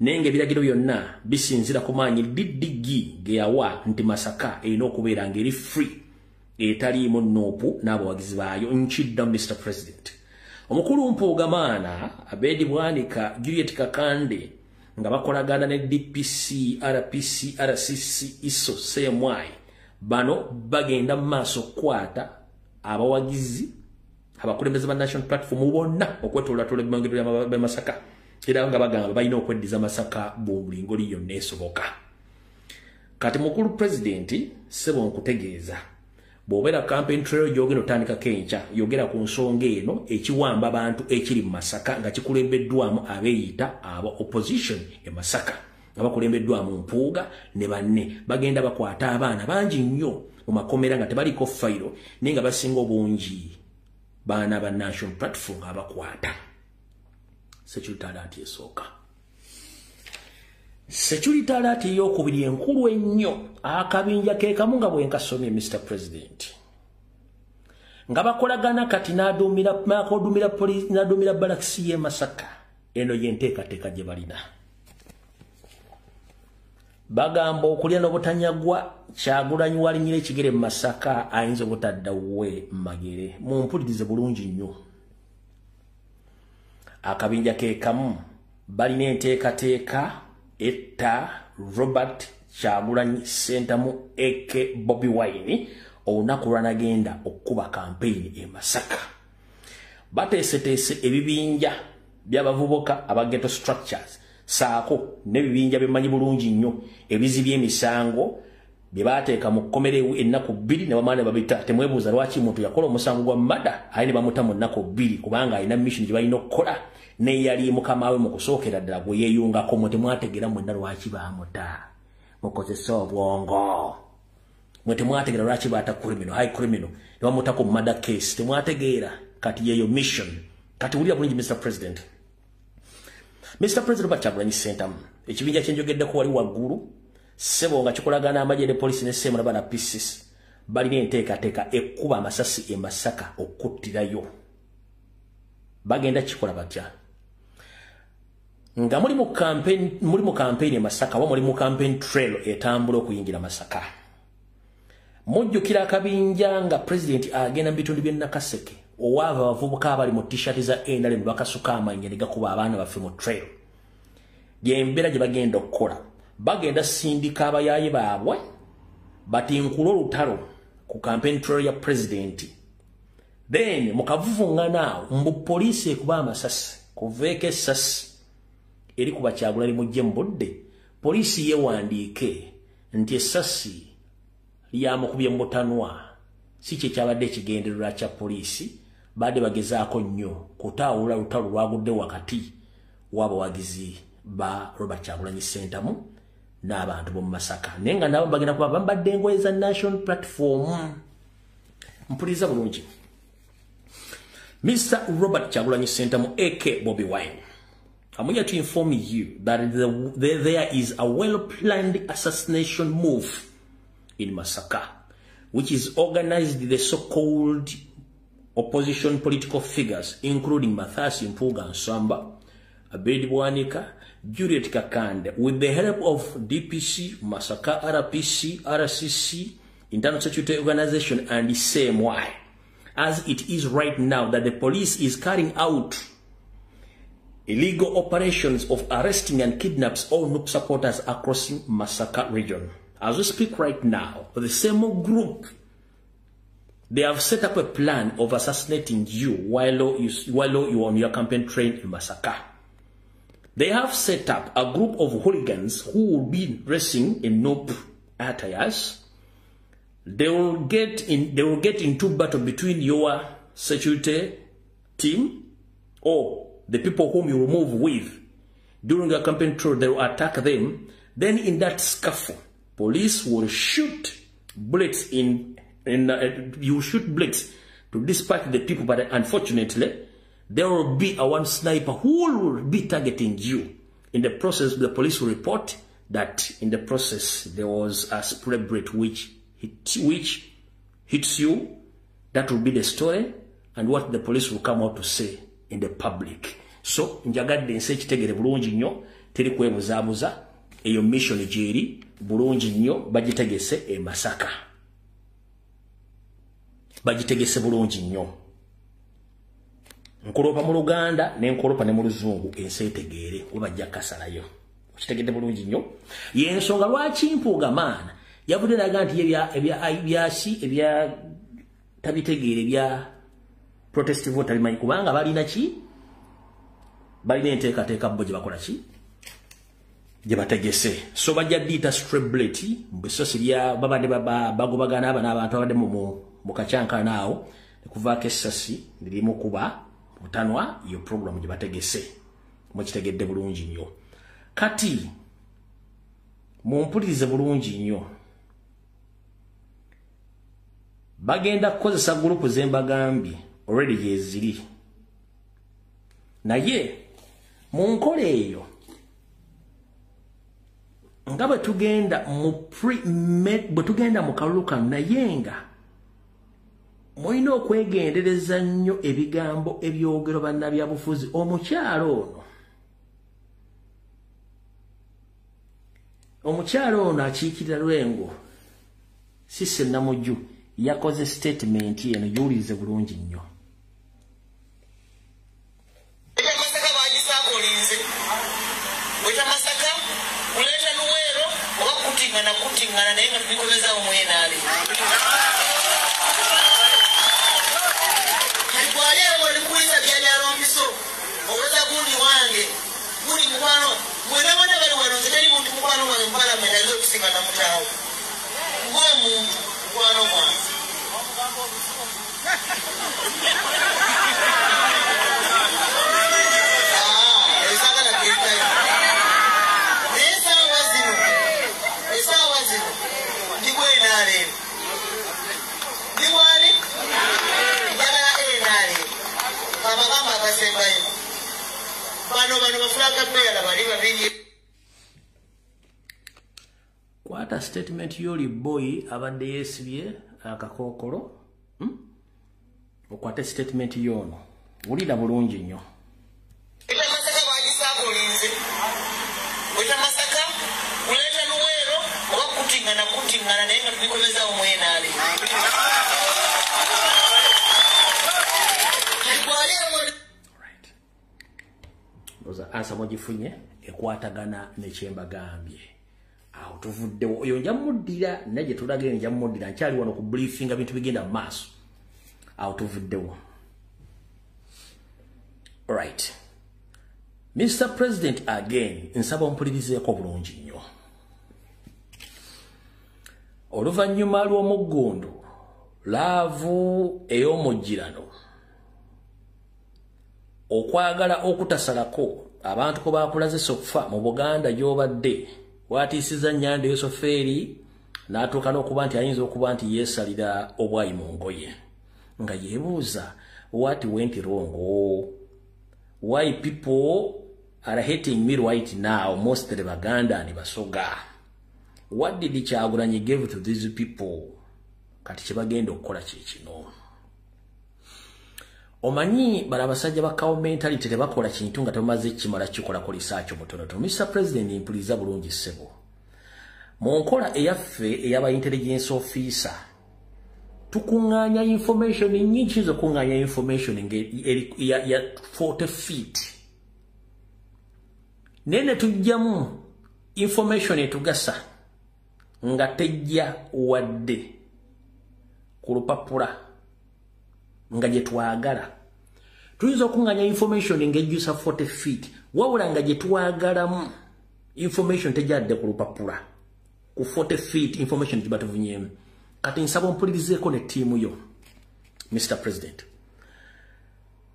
nenge biragiro byonna bisinzira ku maanyi DDG ge yawa nti Masaka erina okubeera ng'eri free etaliimu noopu n'abawagizi baayo nkidda Mr. President omukulu Mpuugamaana Abedi Bwanika Juliet Kakande nga bakolagana ne DPC RPC RCC ISO CMY bano bagenda maaso kwata abawagizi abakulembeze ba National Platform bonna okwetoloola ebimangiro bya Masaka era nga bagamba balina okweddiza Masaka bulingo liyo neesoboka kati mukulu president sebo nkutegeeza bw'obeera campaign trail gyogenda otandika kenca yogera ku nsonga eno ekiwamba abantu ekiri mu Masaka nga kikulembeddwamu abeeyita aba opposition e Masaka nga bakulembeddwamu Mpuuga ne banne bagenda bakwata abaana bangi nnyo mu makomera nga tebaliko fayiro naye nga basinga obungi baana ba National Platform abakwata security alert esooka security alert ey'okubiri enkulu ennyo akabinja ke kamu nga bwe nkasomye Mr. President nga bakolagana kati n'aduumira poliisi n'aduumira balakisi y'e Masaka eno y'enteekateeka gye balina bagamba okulya n'obutanyagwa Kyagulanyi walinyira ekigere mu Masaka ayinza obutadda we magere mumpulirize bulungi nnyo akabinja ke kamu balina enteekateeka etta Robert Kyagulanyi Center mu Eke Bobi Wine olunaku lwanagenda okukuba campaign e Masaka bateeseteese ebibinja by'abavubuka aba ghetto structures saako n'ebibinja bimanyi bulungi nnyo ebizibya emisango bye baateeka mu kkomera ennaku 2 ne bamaana babita temwebuuza lwaki muntu yakola omusango gwa mada ayi ne bamuta mu nnaku 2 kubanga alina mission gye balina okukola ne yali mukama we mu kusookera ddala gwe yeeyungako mwe temwategeera mwenna lwaki baamuta mukozesa obwongo mwe temwategeera lwaki baata criminal high criminal ne bamutako mu mada case temwategeera kati yeeyo mission kati wulira bulungi Mr. President Kyagulanyi Center ekibinja kyenjogeddeko wali waggulu sebo nga kikolagana amagye ne poliisi ne semu nabana pieces balina enteekateeka ekkuba amasasi e Masaka okuttirayo bagenda kikola batya nga muri mu campaign e Masaka wa muri mu campaign trail etambula okuyingira Masaka mujjukira akabinja nga president agenda mu bitundu by'e Nakaseke owava abavubuka abali mu t-shirt za NRM bakasuka amanya ne gakuba abaana baffe mu trail gyembeera gye bagenda okukola bagenda sindika abayaye baabwe batinkula olutalo ku campaign trail ya president then mukavuvungana mbu poliisi ekuba amasasi kuveeka essasi eri kuba Kyagulanyi mujje mu budde poliisi yewandiike nti essasi lyamukubye mu butanwa si kye kyabadde ekigendererwa kya poliisi badde bagezaako nnyo kutaawula lutalo lwagudde wakati w'abawagizi ba Robert Kyagulanyi Ssentamu n'abantu b'omu Masaka naye nga nabo bagenda kuba bambadde engoye za National Platform. Mpuliriza bulungi. Mr. Robert Kyagulanyi Ssentamu AK Bobi Wine, I'm here to inform you that there is a well-planned assassination move in Masaka, which is organized the so-called opposition political figures, including Mathasi Mpuuga Nsamba, Abedi Bwanika, Juliet Kakande, with the help of DPC, Masaka RPC, RCC, Internal Security Organization, and the CMY, as it is right now that the police is carrying out illegal operations of arresting and kidnaps all NUP supporters across Masaka region. As we speak right now, the same group, they have set up a plan of assassinating you while you're on your campaign train in Masaka. They have set up a group of hooligans who will be dressing in NUP attires. They will get into battle between your security team or the people whom you move with. During your campaign tour, they will attack them. Then in that scuffle, police will shoot bullets you shoot bullets to dispatch the people, but unfortunately, there will be a one sniper who will be targeting you. In the process, the police will report that in the process, there was a spray bullet which hits you. That will be the story and what the police will come out to say in the public. So, njagadde nse kitegere bulungi nnyo teri kwebuzaabuza eyo mission gyeri bulungi nnyo bagitegese e Masaka. Bagitegese bulungi nnyo. Nkolopa mu Luganda ne nkolopa ne mu Luzungu ense etegeere we bajja kasalayo. Kitegedde bulungi nnyo. Yensonga lwaki Mpuuga maana yavudde naga nti ebya tabitegeere ebya protest vote alimanyi kubanga balina ki balina enteekateeka bo gye bakola ki gye bategese. So bajja ddiita straight mbusosi lya babadde bagobagana aba n'abantu abadde mu kacyankana awo nekuvaako essasi lirimu kuba butanwa iyo program gye bategese mukitegedde bulungi nnyo. Kati mumpulirize bulungi nnyo. Bagenda kukozesa gurupu zembagambye already yeziri. Naye mu nkola eyo nga bwe tugenda mu kalulu kano naye nga mulina okwegendereza nnyo ebigambo ebyogero bannabyabufuzi. Omukyalo ono akiikirira Lwengo Sisse Namujju yakoze statement eno yuwulirize bulungi nnyo. Kutingana naye nga tubikoleza omwenale alikwaleero olikuliza byanyalombiso owoza gundi wange guli mukwano mwenabona bali wano nze teri muntu mukwano wange mupalamenti aliza okusinga namutaawo ng'omuntu mukwano wange esagala kentayo esaawa zino ndigwenaaleero ndiwani njagala enaaleero abagamba akasembayo bano bafulaka beyala bali babiri. Kwata statement y'oli boy abadde yeesibye akakookolo. Okwate statement y'ono wulira bulungi nnyo. Masaka bagisaako olinze weta Masaka kuleeta Luweero oba kutingana naye nga tubikoleza omwenaale Oza ansa mojifunye ekwatagana nekyemba gambye. Awo tuvuddewo oyo nja muddira naye tulage nja muddira nkyali wano ku briefinga bintu bigenda maaso. Awo tuvuddewo. Right. Mr. President again nsaba ompulirizeeko bulungi nnyo. Oluvannyuma lw'omuggundu laavu ey'omujjirano okwagala okutasalako abantu ko bakulaze sofa mu Buganda gy'obadde watiisiza Nyanda Yosoferi n'atuuka n'okuba nti ayinza okuba nti yeesalira obwayi mu ngoye nga yeebuuza what went wrong, why people are hating me right now, mostly Baganda and Basoga. What did the Kyagulanyi give to these people? Kati kyebagenda okukola kino. Omanyi barabasajja bakawo mentality tebakola kintu nga tebamaze kimala kikola research mutonotono. Mr. President impuliza bulungi ssebo. Mu nkola eyaffe eyaba intelligence officer tukuŋŋaanya information nyingi zo kuŋŋaanya information ya 40 feet. Nene tujjamu information etugasa nga tejja wadde ku lupapula nga gye twagala. Tuyinza okuŋŋaanya information ng'ejjusa 40 feet wabula nga gye twagalamu information tejjadde ku lupapula ku 40 feet information giba tuvunyeemu. Kati nsaba ompulirizeeko ne ttiimu yo. Mr. President,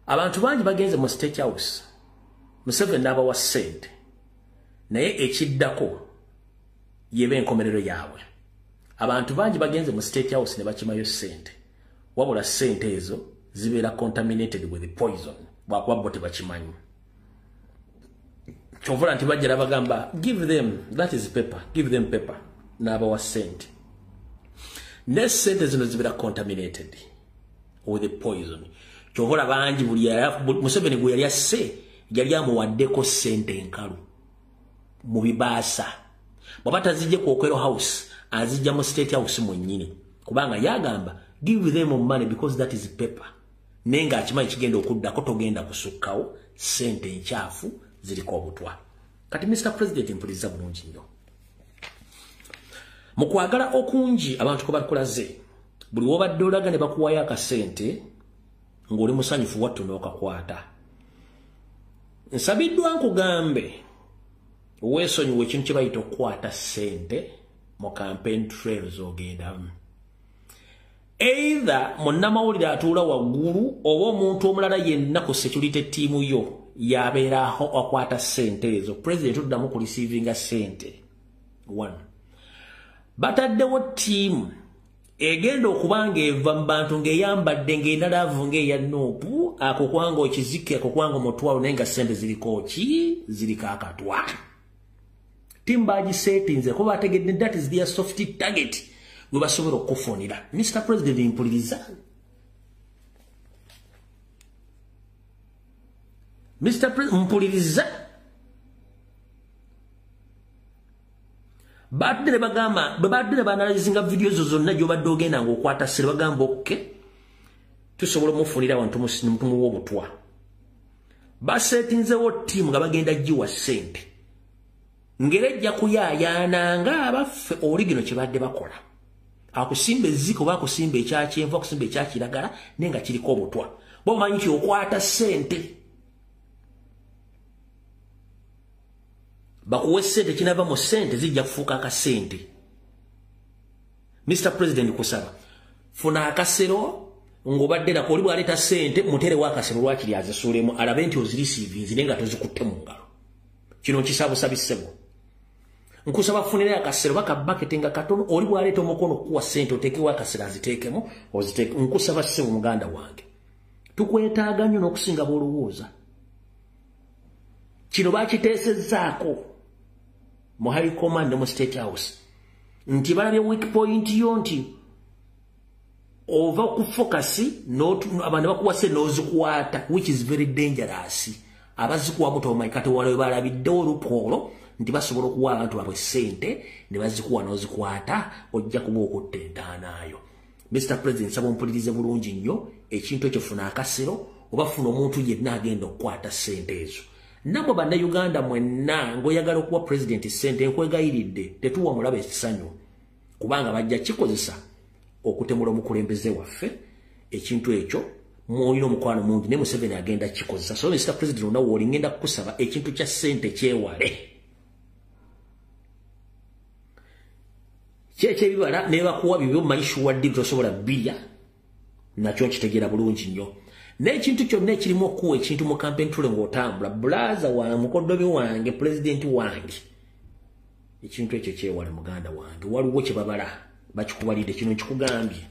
abantu bangi bagenze mu State House, Museveni n'abawa ssente naye ekiddako yeba enkomerero yaabwe. Abantu bangi bagenze mu State House ne bakimayo ssente wabula ssente ezo zibeera contaminated with poison bwakuba bo tebakimanyi. Kyovula nti bajjala bagamba give them, that is paper, give them paper, n'abawa ssente. Ne ssente zino zibeera contaminated with the poison. Kyovula bangi Museveni gwe yali asse yali amuwaddeko ssente enkalu mu bibaasa. Bw'aba tazijje ku Okwero House azijja mu State House mwennyini kubanga yagamba give them money because that is paper. Nenga akimanyi kigenda okuddako togenda kusukkawo ssente enkyafu ziriko obutwa. Kati Mr. President mpuliriza bulungi nnyo. Mu kwagala okungi abantu ko bakulaze buli wobadde olaga ne bakuwayo akasente ng'oli musanyufu wattu n'okakwata. Nsabiddwa nkugambe weesonyiwa ekintu kye bayita okukwata ssente mu campaign trails ogendamu. Either munnamawulire atuula waggulu oba omuntu omulala yenna ku security team yo yabeeraho akwata ssente ezo. President tuddamu ku receiving ssente. 1. Bataddewo team egenda okubanga eva mu bantu ng'eyambadde ng'endala avu ng'eya Nuupu ako kwanga okizike ako kwanga omutwalo naye nga ssente ziriko ki ziriko akatwa. Team bagisetinze kuba bategedde that is their soft target gwe basobola okufunira. Mr. President impuliriza. Mr. President mpuliriza. Badde ne bagamba badde ne banalizinga video zo zonna gy'obadde ogenda ng'okwata ssere bagamba okke tusobola omufunira abantu mu w'obutwa. Basetinzewo ttiimu nga bagenda giwa ssente ng'erejja kuyaayaananga abaffe oligino kye badde bakola. Akusimba ezziko oba akusimba ekyakyenvu akusimba ekyakiragala naye nga kiriko obutwa. Bw'omanyi nti okwata ssente bakuwe ssente kinava mu ssente zijja kufuuka akasente. Mr. President kusaba funa akasero ng'obadde nako oli bw'aleeta ssente muterewo akasero lwakiri azisuulemu alabe nti ozirisiivinzi naye nga tozikutte mu ngalo. Kino nkisabusabisebo. Nkusaba funire akasero baka bucket nga katono oli bw'aleeta omukono okuwa ssente oteekewo akasero aziteekemu oziteeke. Nkusaba ssebo muganda wange tukwetaaga nnyo n'okusinga bw'olowooza. Kino bakiteesezzaako mu High Command mu State House nti balabye weak point yo nti ova kufokasi abantu bakuwase n'ozikukwata which is very dangerous. Abazikuwa muto maikate wale balabiddewo olupoolo nti basobola okuwa abantu babwe ssente ne bazikuwa n'ozikwata ojja kuba okutte entaanaayo. Mr. President nsaba ompulirize bulungi nnyo ekintu ekyo funa akasero oba funa omuntu yenna agenda okukwata ssente ezo Nabo bannayuganda mwenna ng'oyagala okuwa president ssente nkwegayiridde tetuwa mulabe ekisanyu kubanga bajja kikozesa okutemula omukulembeze waffe ekintu ekyo mwolina omukwano mungi ne Museveni agenda kikozesa. So Mr. President onawo oli ngenda kukusaba ekintu kya ssente kyewale kyekibibala ne bakuwa bibyo manyishu wadde tosobola bilya nakyo kitegeera bulungi nnyo. N'ekintu kyonna ekirimu okuwa ekintu mu campaign tule ng'otambula blaza wa mukoddomi wange president wange ekintu ekyo kyewale muganda wange waliwo kye babala bakikubalidde kino nkikugambye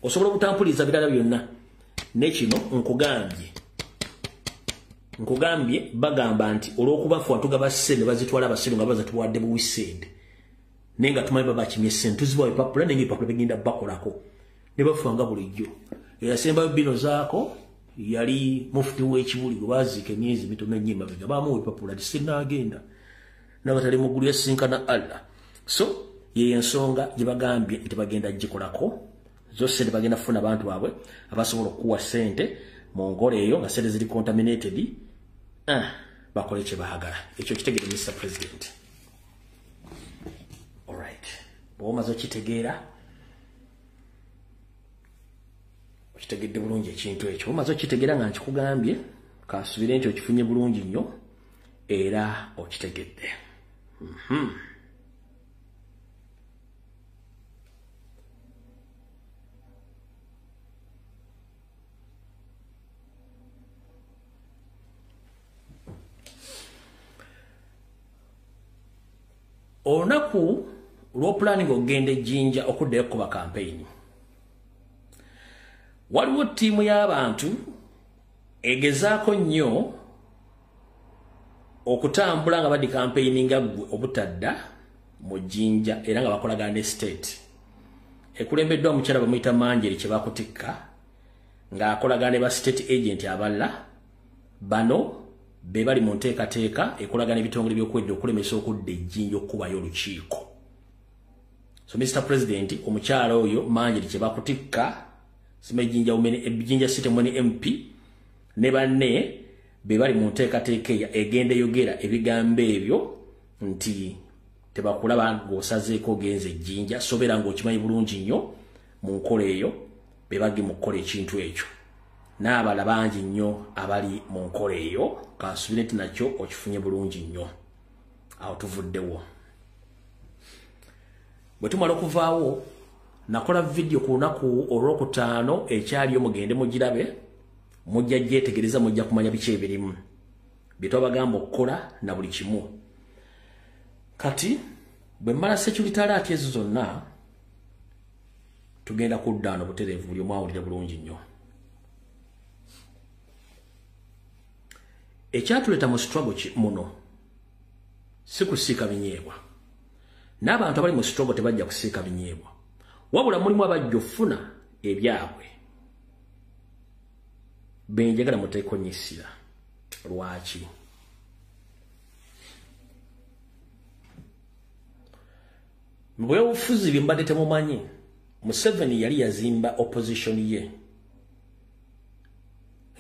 osobola obutampuliza birala byonna n'ekino nkugambye bagamba nti olw'okuba ffe watugaba ssente bazitwala abasiru nga bazituwadde buwisende naye nga tumanyi babakimye ssente tuzibawa ebipapula naye ng'ebipapula bigenda bakolako ne bafanga bulijjo. Eyasembayo bino zaako yali mufuti w'ekibuli gwe baziika emyezi mitono nnyo emabega baamuwa ebipapula ti sinnaagenda n'abatali mu ggulu yasinkana Allah. So ye ensonga gye bagambye nti bagenda gikolako zo ssente bagenda kufuna abantu baabwe abasobola okuwa ssente mu ngola eyo nga ssente ziri contaminated bakole kye baagala. Ekyo kitegere Mr. President. Alright, bw'omaze okitegeera kitegedde bulungi ekintu ekyo omaze okitegeera nga nkikugambye kasubire nti okifunye bulungi nnyo era okitegedde. Olunaku lw'opulaninga okugenda ejjinja okuddayo kuba kampeyini waliwo ttiimu y'abantu egezaako nnyo okutambula nga badi kampeyininga ggwe obutadda mu jjinja era nga bakolagana ne state ekulembeddwa omukyala bamuyita Manjeri kye bakutikka ng'akolagana ne ba state agent abalala bano be bali mu nteekateeka ekolagana ebitongole by'okwedda okulemesa okudda ejjinja okukubayo olukiiko. So Mr. President omukyala oyo Manjeri kye bakutikka simejinja umene ejinja site mwene MP ne banne be bali mu nteekateeka egende yogera ebigambo ebyo nti tebakulaba ng'osazeeko ogenze ejjinja sobera ng'okimanyi bulungi nnyo mu nkola eyo be bagi mu kukola ekintu ekyo n'abala bangi nnyo abali mu nkola eyo kansubire nti nakyo okifunye bulungi nnyo awo tuvuddewo. Bwe tumala okuvaawo nakola video ku lunaku olw'okutaano ekyaliyo mugende mugirabe mujja gyetegereza mujja kumanya biki ebirimu bye twabagamba okukola na buli kimu. Kati bwe mmala security alert ezo zonna tugenda kuddaano butereevu buli omu awulire bulungi nnyo. Ekyatuleeta mu struggle muno si kusiika binyeebwa n'abantu abali mu struggle tebajja kusiika binyeebwa wabula mulimu abajja ofuna ebyabwe benjagala muteekonyesira. Lwaki? Mu bwebufuzi bye mbadde temumanyi Museveni yali yazimba opposition ye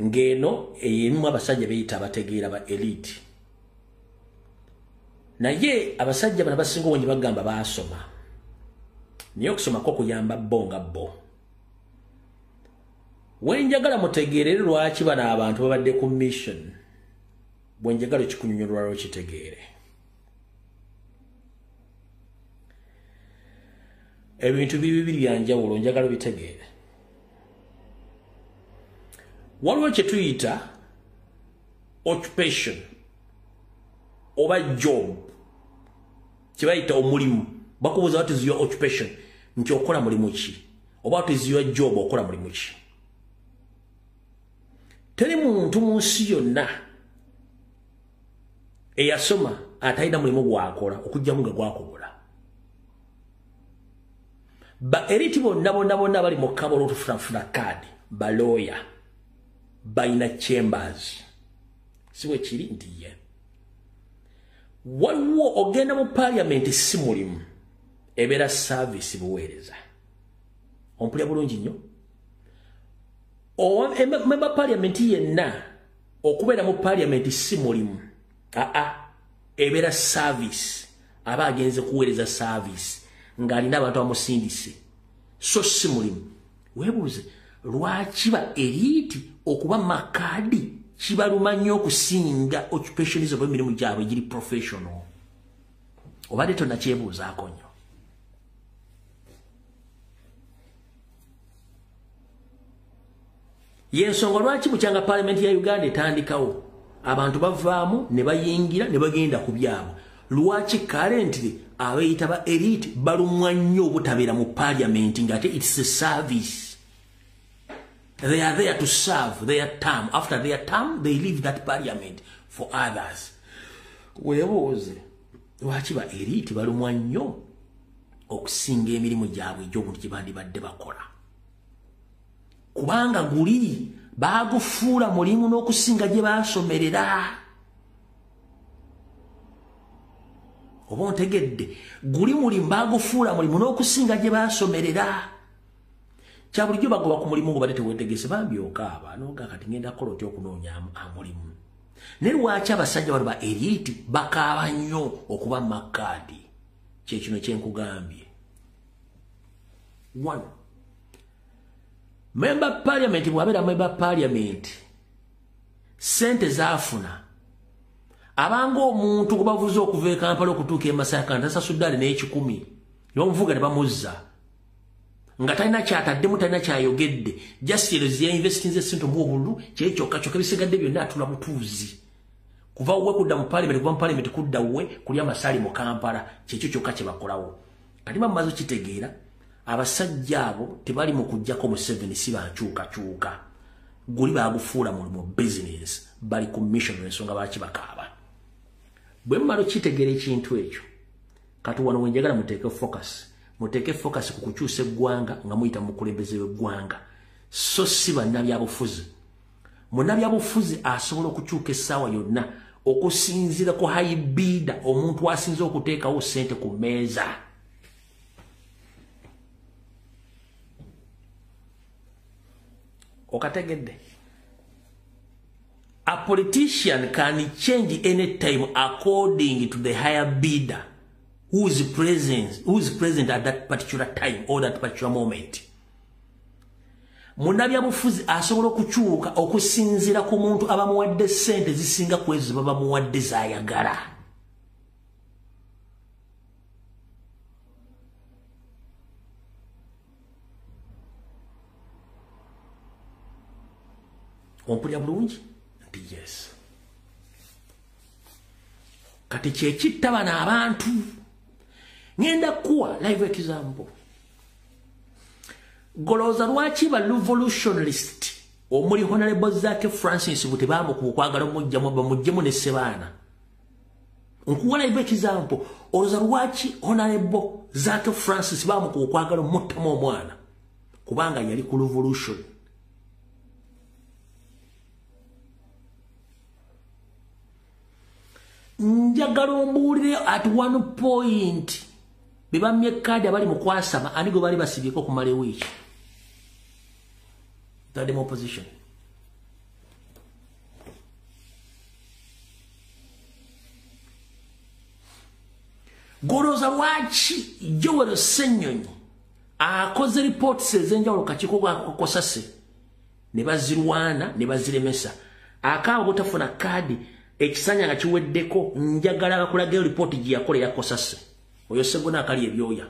ng'eno eyemu abasajja beyita abategeera ba elite naye abasajja bano basinga obungi bagamba baasoma naye okusoma ko kuyamba bo nga bo. Wenjagala mutegeerere lwaki bano abantu babadde ku mission bwenjagala ekikunyonyolwa lw'okitegeere. Ebintu bibiri byanjawulo njagala bitegeere. Waliwo kye tuyita occupation oba job kye bayita omulimu. Bakubuuza what is your occupation nti okola mulimu ki oba what is your job okola mulimu ki. Teri muntu mu nsi yonna eyasoma atalina mulimu gwakola okugyamu nga gwakobola. Ba eriti bonna bali mu kkabo olw'otufunafuna kaadi balooya balina chambers si bwe kiri nti ye waliwo ogenda mu parliament si mulimu ebeera service buweereza. Ompulya bulungi nnyo. Member parliament yenna okubeera mu parliament si mulimu ebeera service aba agenze kuweereza service ng'alina abantu amusindise so si mulimu weebuuze lwaki ba elite okuba makadi kibaluma nnyo okusinga occupationism emirimu gyabwe giri professional obadde tonnakyebuuzaako nnyo yensonga lwaki bukyanga parliament ya Uganda etandikawo abantu bavaamu ne bayingira ne bagenda ku byabo lwaki currently abayita ba elite balumwa nnyo obutabeera mu parliament ng'ate it's a service. They are there to serve their term. After their term, they leave that parliament for others. Weebuuze lwaki ba elite balumwa nnyo okusinga emirimu gyabwe egy'obuntu gye bandibadde bakola kubanga guli bagufuula mulimu n'okusinga gye baasomerera. Oba ontegedde guli mulimu bagufuula mulimu n'okusinga gye baasomerera. Kya bulijjo bagoba ku mulimu gubadde teweetegese bambyoka aba n'oga kati ngenda kukola otya okunoonya mulimu. Ne lwaki abasajja bano ba elite bakaaba nnyo okuba makadi kye kino kye nkugambye. 1. Member parliament bw'abeera member parliament sente zaafuna abanga omuntu gwe bavuze okuva e Kampala okutuuka e Masaka ntasasudde ali n'ekikumi n'omuvuga ne bamuzza nga talina kyataddemu talina kyayogedde jastirezi yainvestinze sente mu obululu kye kyokka ebisigadde byonna atula mutuuzi kuva we kudda mu parliament kuva mu parliament kudda we kulya masaali mu Kampala kyekyo kyokka kye bakolawo. Kati bamaze kitegeera abasajja abo tebali mu kujjako mu 7 si bankyukakyuka guli baagufuula mu business bali ku mission ensonga baaki bakaaba. Bwe mmalo kitegeera ekintu ekyo kati wano wenjagala muteeke focus ku kukyusa eggwanga nga muyita mu mukulembeze w'eggwanga so si bannabyabufuzi. Munnabyabufuzi asobola okukyuka essaawa yonna okusinziira ku high bidder omuntu asinze okuteekawo ssente ku mmeeza. Okategedde a politician can change any time according to the higher bidder who is present at that particular time or that particular moment. Munnabyabufuzi asobola okukyuka okusinziira ku muntu abamuwadde ssente zisinga ku ezo baba muwadde zaayagala. Ompulya bulungi nti yes. Kati kyekitta bano abantu ngenda kuwa live example. Golooza lwaki ba revolutionalist omuli Honorable Zaake Francis bwe tebaamu ku kwagala mujjemu ne Ssebaana. Nkuwa live example. Olooza lwaki Honorable Zaake Francis baamu ku kwagala muttamu omwana kubanga yali ku revolution. Njagala ombuulire at one point bebamye kadi abali mu kwasama ani gwe bali basibyeko kumala ewiiki. Tadde mu opposition. Golooza lwaki Joel Ssenyonyi akoze reports ez'enjawulo kakiiko kakosase ne bazirwana ne baziremesa akaaba butafuna kadi ekisanya nga kiweddeko njagala akulaga report gye yakola yakosase oyo Sseggona akali ebyoya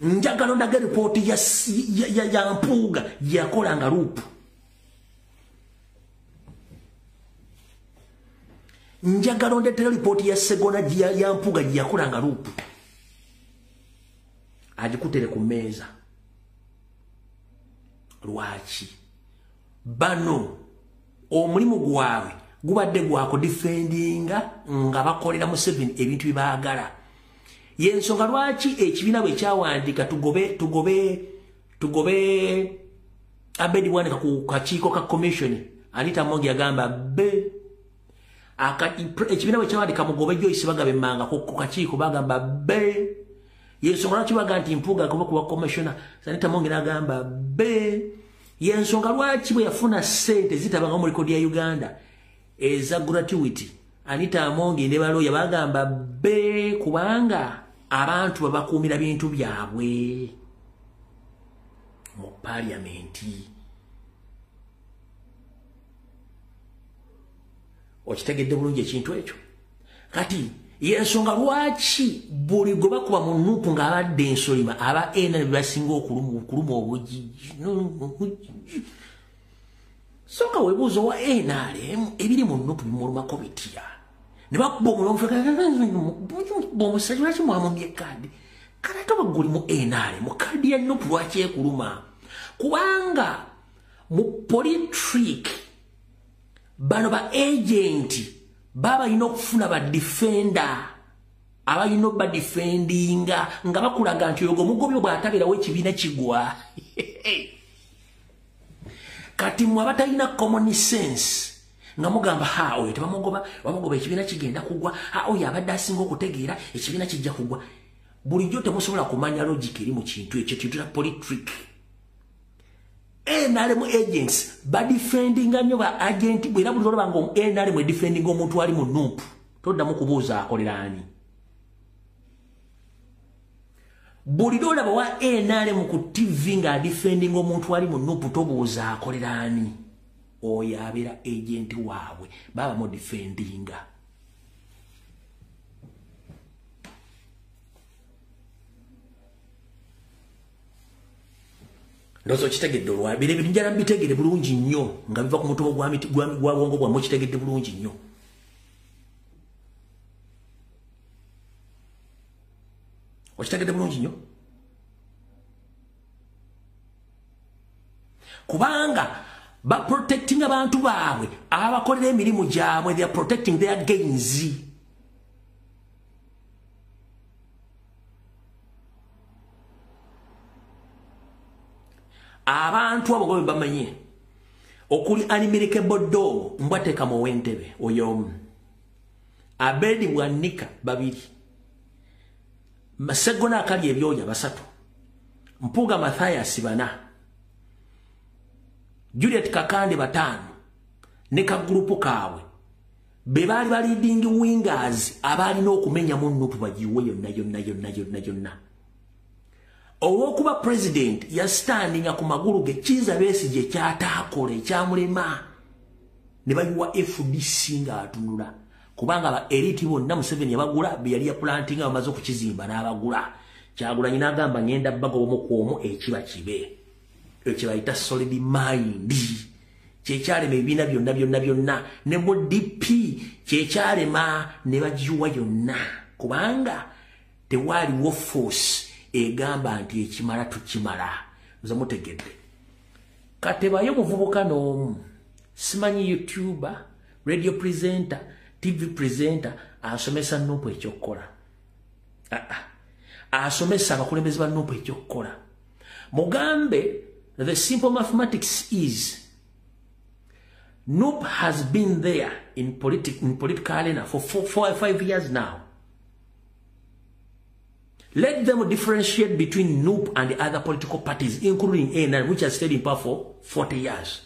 njagala ndaga report ya Mpuuga gye yakola nga lupu njagala ndetera report ya Sseggona ya Mpuuga gye yakola nga lupu agikutere ku mmeeza. Lwaki bano omulimu gwabwe gubadde gwako defendinga nga bakolera mu 7 ebintu bibaagala. Yensonga lwaki ekibiina bwe kyawandika tugobe Abedi Bwanika ku kakiiko ka commission Anita Mongi agamba be ekibiina bwe kyawandika mugobe Joyce Bagabe Manga ku kakiiko bagamba be. Yensonga lwaki baga nti Mpuuga kuba commissioner Anita Mongi agamba be. yensonga lwaki bwe yafuna ssente zitabanga mu rekodi ya Uganda eza gratuity Anita Amongi ne baloya bagamba be kubanga abantu babakuumira bintu byabwe mu parliamenti. Okitegedde bulungi ekintu ekyo. Kati yensonga lwaki buli gwe bakuba mu Nuupu ng'abadde ensolima aba ena basinga okuluma obujiji. Soka webuuzo wa NRM ebiri mu Nuupu bimulumako bitya. Ne bakuba omulongo bw'omusajja lwaki mwamumye kadi. Kale ate baguli mu NRM mu kadi ya Nuupu lwaki ekuluma. Kubanga mu politrick bano ba agenti baba inokufuna ba defender aba ino ba defendinga nga bakulaga nti yogo mugobyo bwatabira we kibina kigwa kati mwabatalina common sense nga mugamba ha oyo tebamugoba ekibina kigenda kugwa ha oyo abadde asinga okutegeera ekibina kijja kugwa bulijjo temusobola kumanya logic eri mu kintu ekyo kintu kya politrick. NRM agents ba defending nnyo ba agent bwera buli lwa ngo NRM defending omuntu ali mu Nuupu toddamu kubuuza akolera ani. Buli dola ba NRM ku TV nga defending omuntu ali mu Nuupu tobuuza akolera ani. Oyo abeera agent waabwe baba mu defendinga. Ndozo kitegedde olwa bire njala mbitegere bulungi nnyo nga biva ku mutobo gwa wongo bwa mo kitegedde bulungi nnyo. Okitegedde bulungi nnyo. Kubanga ba protecting abantu baabwe abakolera emirimu gyabwe, they are protecting their gains. Abantu abo gobe bamanye okuli unmirikable dog mbwateka mu wentebe oyo Abedi Bwanika babiri Masegona akali ebyoya basatu Mpuga Matthias bana Juliet Kakande batano ne ka grupu kaabwe be bali leading wingers abali n'okumenya mu Nuupu bagiwe yonna. Owokuba president ya standing ku magulu ge Kizza Besigye kyataakole ekyamulema ne bayiwa FDC nga atunula kubanga ba elite bonna Museveni yabagula be yali ya planting amaze okukizimba n'abagula Kyagula nyina agamba ngenda bago omukwomu ekiba kibe ekibayita solid mind kyekyalema ebibiina byonna ne mu DP kyekyalema ne bagiwa yonna kubanga tewaliwo force egamba nti ekimala tukimala nze mutegedde katebayo muvubuka n'omu simanyi YouTuber, radio presenter, TV presenter asomesa Nuupu ekyokukola asomesa abakulembeze ba Nuupu ekyokukola mugambe the simple mathematics is Nuupu has been there in political arena for 4 or 5 years now. Let them differentiate between Nuupu and the other political parties, including NRM, which has stayed in power for 40 years.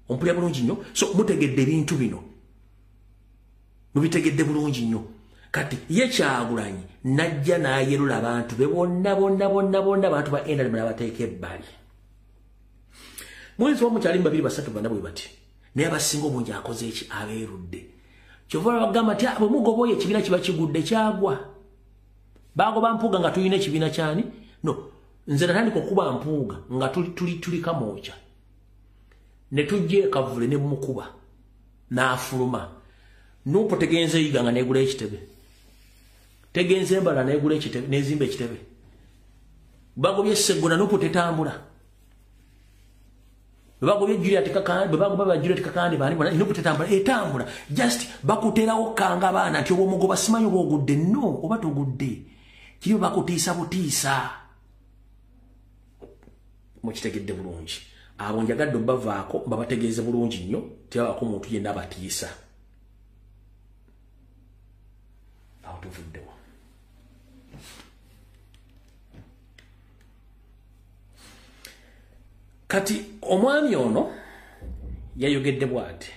Ompulya bulungi nnyo. So mutegedde bintu bino. Mubitegedde bulungi nnyo. Kati ye Kyagulanyi najja n'ayerula abantu be bonna abantu ba NRM n'abateeka ebbali. Mwezi wa mukyali 2-3 bana bwe bati. Naye abasinga obungi akoze eki abeerudde. Kyova bagamba nti abo mugoboye ekibiina kiba kigudde kyagwa. Bagoba Mpuuga nga tulina ekibiina kyani? No. Nze natandika okuba Mpuuga nga tuli Kamoocha. Ne tujje Kavule ne mukuba. N'afuluma. Nuupu tegenze yiga nga negula ekitebe. Tegenze mbala negula ekitebe, nezimba ekitebe. Bagobye Sseggona Nuupu tetambula. Bagobye Juliet Kakande, bagobye Juliet Kakande bani bana Nuupu tetambula, etambula. Just bakuterawo kanga baana nti obwo mugoba simanyi obwogudde no, oba togudde. Kiriyo bakutiisa butiisa. Mukitegedde bulungi. Abo njagadde bavaako babategeeze bulungi nnyo tebabako muntu yenna abatiisa. Awo tuvuddewo. Kati omwami ono yayogedde bw'ati.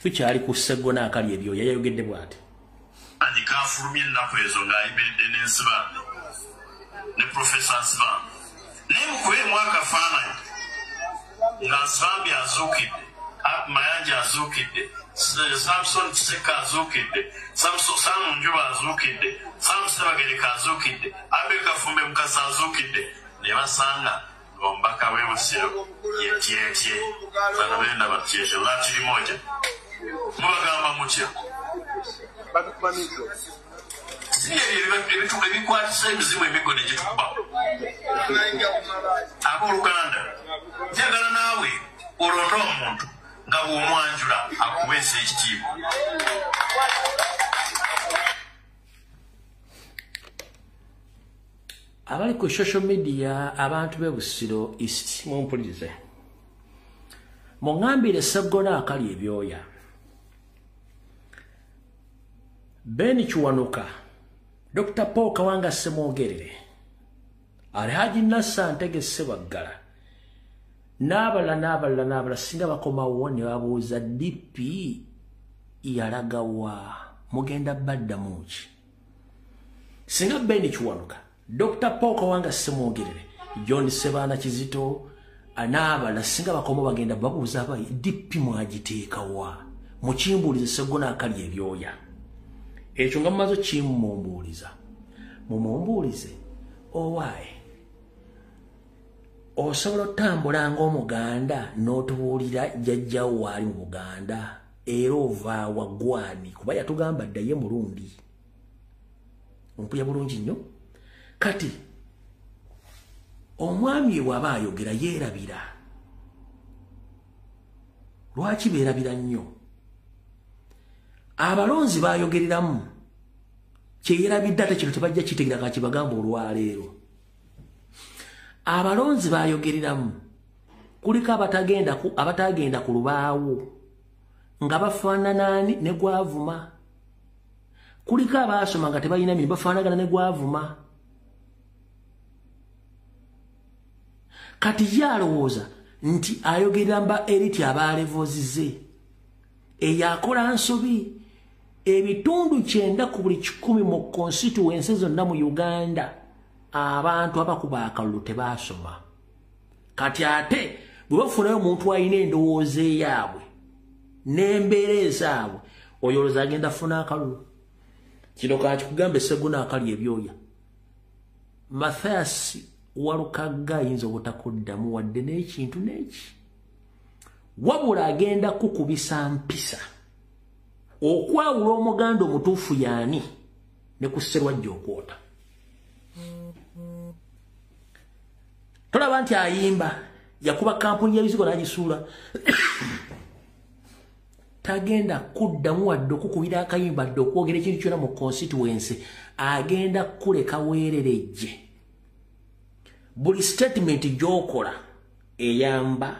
Tukyali ku Sseggona akali ebyo yayogedde bw'ati. Kafulumye ennaku ezo ng'ayimiridde n'ensibambi ne Profesa Nsibambi naye mukubeemu akafaananyi nga Nsibambi azuukidde, Mayanja azuukidde, Samson Kiseka azuukidde, Samu Njuba azuukidde, Samu Ssebagereka azuukidde, Abe Kafumbe Mukasa azuukidde, ne basanga ng'omubaka w'e Busiro yetyetye bano benda batyetye lwakiri moja mubagamba mutya ebikwatisa emizimu emigo ne gituba abooluganda njagala naawe olonda omuntu nga bw'omwanjula akubeesa ekitiibwa. Abali ku social media abantu b'e Busiro East mumpulirize. Mungambire Sseggona akali ebyoya. Beni Kiwanuka, Dr. Paul Kawanga Ssemwogerere, Alhaji Nassa Ntege Ssebaggala, n'abalala singa bakomawo ne babuuza DP yalagawa mugenda baddamu ki. Singa Beni Kiwanuka, Dr. Paul Kawanga Ssemwogerere, John Sebaana Kizito, n'abalala singa bakomawo bagenda babuuza abayi DP mwagiteekawa mukimbuulize Sseggona akali ebyoya. Ekyo nga mumaze kimumbuuliza mumumbuulize owaaye osobola otambula ng'Omuganda n'otubuulira jjajjawo waali mu Buganda era ova waggwani kuba yatugamba ddaye mulundi ompulya bulungi nnyo. Kati omwami bw'aba ayogera yeerabira. Lwaki beerabira nnyo? Abalonzi bayogereramu kyeyerabidde ate kino tebajja kitegeera kakibagamba olwaleero. Abalonzi bayogereramu kuliko abatagenda ku lubaawo nga bafaanana ne Gwavuma, kuliko abaasoma nga tebalina mirimu bafaanagana ne Gwavuma. Kati ye alowooza nti ayogerera mba eriti abaalevozize eyakola nsobi ebitundu 9 ku buli 10 mu constituency zonna mu Uganda abantu abakuba akalulu tebaasoma. Kati ate bwe bafunayo omuntu alina endowooza eyaabwe n'embeera ezaabwe oyo olowooza agenda afuna akalulu. Kino kakikugambe Sseggona akali ebyoya. Mathias Walukagga ayinza obutakuddamu wadde n'ekintu n'eki, wabula agenda kukubisa mpisa okwawula Omuganda omutuufu yaani ne ku Sserwajja okwota. Tolaba nti ayimba yakuba kampuni y'ebizigo n'agisuula tagenda kuddamu wadde okukubira akayimba ddde okwogera ekintu kyonna mu constituency, agenda kuleka weererejje. Buli statement gy'okola eyamba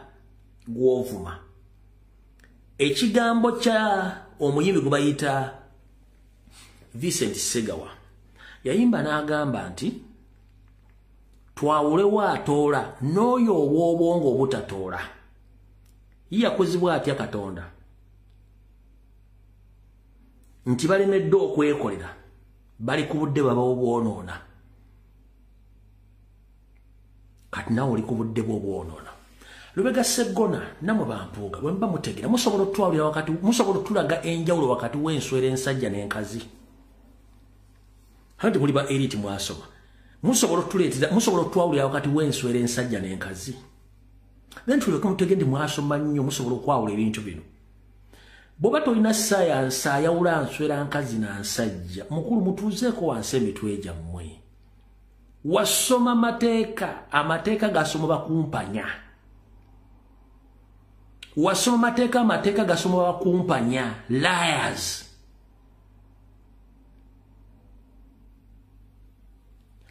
gw'ovuma. Ekigambo kya omuyimbi gwe bayita Vincent Segawa yayimba n'agamba nti twawulewo atoola n'oyo obw'obwongo obutatoola. Yakozibwa atya Katonda nti balemeddwe okwekolera, bali ku budde baba obwonoona. Kati nawe oli ku budde bw'obwonoona. Lubega Sseggona namwe bampuuga bwe mba mutegera musobola otwawulira wakati, musobola otulaga enjawulo wakati w'enswera ensajja n'enkazi. Hati muli ba elite mwasoma. Musobola otwawulira wakati w'enswera ensajja n'enkazi. Then tuleke mutege ndi mwasoma nnyo musobola okwawula ebintu bino. Bw'oba tolina ssayansi ayawula nswera nkazi na nsajja, mukulu mutuuzeeko wansi emitwe gyammwe. Wasoma mateeka, amateeka gasoma bakumpanya. Wasoma mateeka, amateeka gasoma bakumpanya. Liars.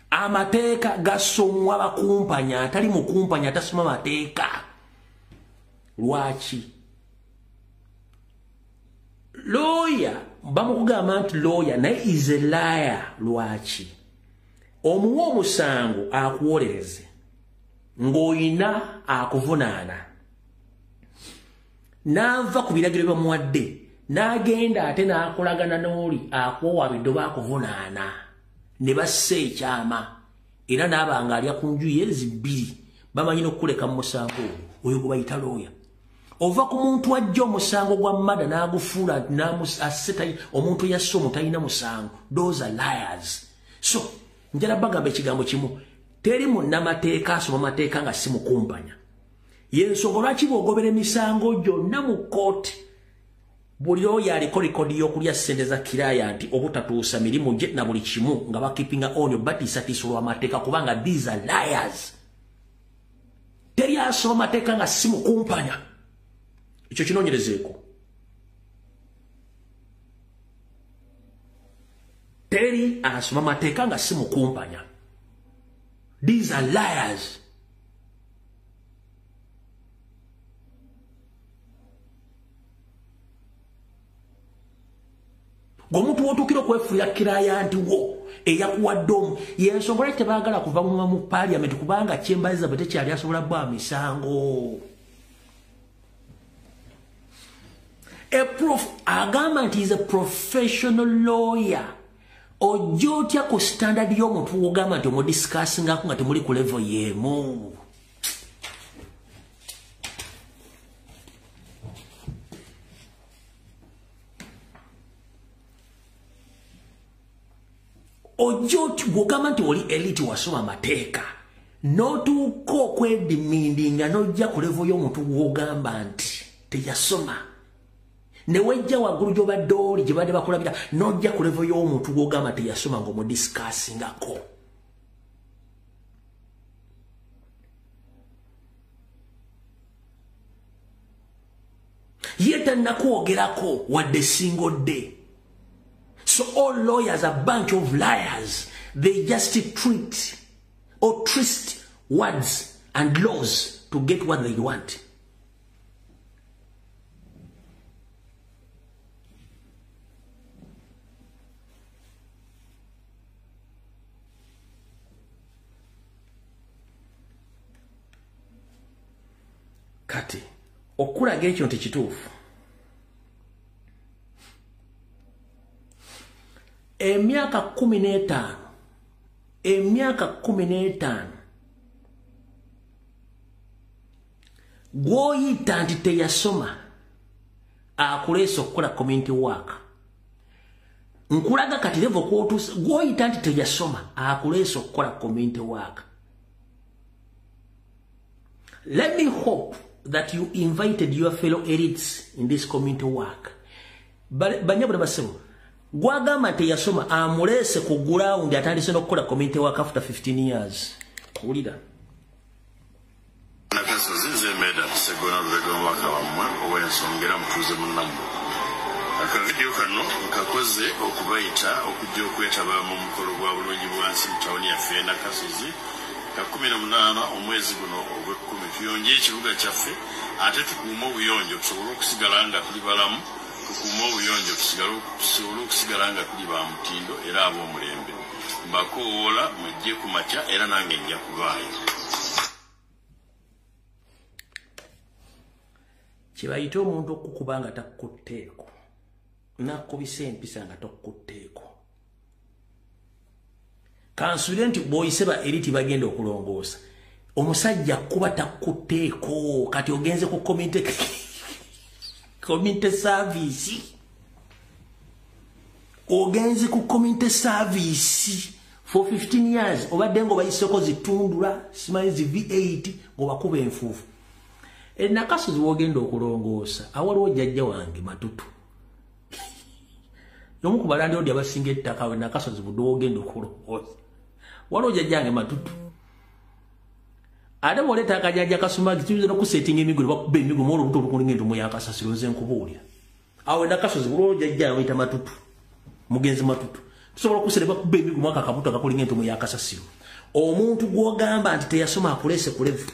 Amateeka gasomwa bakumpanya, atali mukumpanya atasoma mateeka. Lwaki? Lawyer, bamukugamba nti lawyer naye is a liar. Lwaki? Omuwa omusango akuwolereze ng'oyina akuvunaana n'ava ku biragiro bamuwadde n'agenda ate n'akolagana n'oli akuwaabidde oba akuvunaana ne bassa ekyama era n'abanga alya ku nju yezi bbiri bamanyi n'okukuleka mu musango oyo gwe bayita looya ova ku muntu ajja omusango gwa mmada n'agufuula omuntu yasse omuntu alina musango those are liars. So njala bagamba ekigambo kimu teri munnamateeka asoma amateeka nga si mukumpanya yensonga lwaki bw'ogobera emisango gyonna mu kooti buli oyo aliko likodi y'okulya ssente za kiraya nti obutatuusa mirimu gye na buli kimu nga bakipinga onyo batiisatiisa olw'amateeka kubanga these are liars. Teri asoma amateeka nga si mukumpanya ekyo kinoonyerezeeko. Teri asoma amateeka nga si mukumpanya. These are liars. Gomuntu wotukira okwefuya kiraya nti wo eyakuwadde omu yensonga lwaki tebaagala kuva mu parliament kubanga kyembaliza bwe tekyali asobola bwa misango. Agamba nti is a professional lawyer. Ojja otya ku standard y'omuntu wogamba nti omudiscussingako nga temuli ku level yeemu. Ojoti wogamba nti oli elite wasoma amateeka n'otuuka okwedimindinga n'ojja ku level y'omuntu wogamba nti teyasoma ne wejja waggulu gy'obadde oli gye badde bakulabira n'ojja ku level y'omuntu wogamba teyasoma ng'omudiscussingako. Ye tannakwogerako wadde single day. So all lawyers are a bunch of liars. They just treat or twist words and laws to get what they want. Kati, okulaga ekyo nti kituufu. Emyaka 15 gwoyita nti teyasoma akuleesa okukola community work. Nkulaga kati level kwotuusa gwoyita nti teyasoma akuleesa okukola community work. Let me hope that you invited your fellow elites in this community work. Banyabula basebo gwagamba teyasoma amuleese ku ground atandise n'okukola community work after 15 years. Kulira nakasozi nzemeda segona lubega mwaka wamwe owensongera mutuze munambo akavidiyo kano nkakoze okubayita okujja okwetaba mu mukolo gwa bulungi bwansi mu tawuni yaffe Nakasozi ka 18 omwezi guno ogw'ekkumi tuyonje ekibuga kyaffe ate tukuuma obuyonjo tusobole okusigala nga tuli balamu tukuuma obuyonjo tusobole okusigala nga tuli ba mutindo era ab'omulembe. Mbakoola mujje ku makya era nange nja kubaayo. Kibayita omuntu okukuba nga takutteeko nakubisa empisa nga tokkutteeko. Kansule nti bw'oyise ba eriti bagenda okulongoosa omusajja kuba takutteeko kati ogenze ku community service. Ogenze ku community service for 15 years obadde ng'obayiseko zitundula simanyi zi V8 ng'obakuba enfuufu. Nakasozi wogenda okulongoosa awaliwo jjajja wange Matutu yomu ku balandi odi abasinga ettaka we Nakasozi budde wogenda okulongoosa waliwo jjajja wange Matutu ate bw'oleeta akajjajja kasumagi tuyinza n'okusetinga emigulu bakuba emigulu mu olubuto olukulinga entumu yakasasiro nze nkubuulira awo Nakasozi buliwo jjajja yawayita Matutu mugenzi Matutu tusobola okusere bakuba emigulu mwaka akabuto akakulinga entumu yakasasiro. Omuntu gw'ogamba nti teyasoma akuleese ku level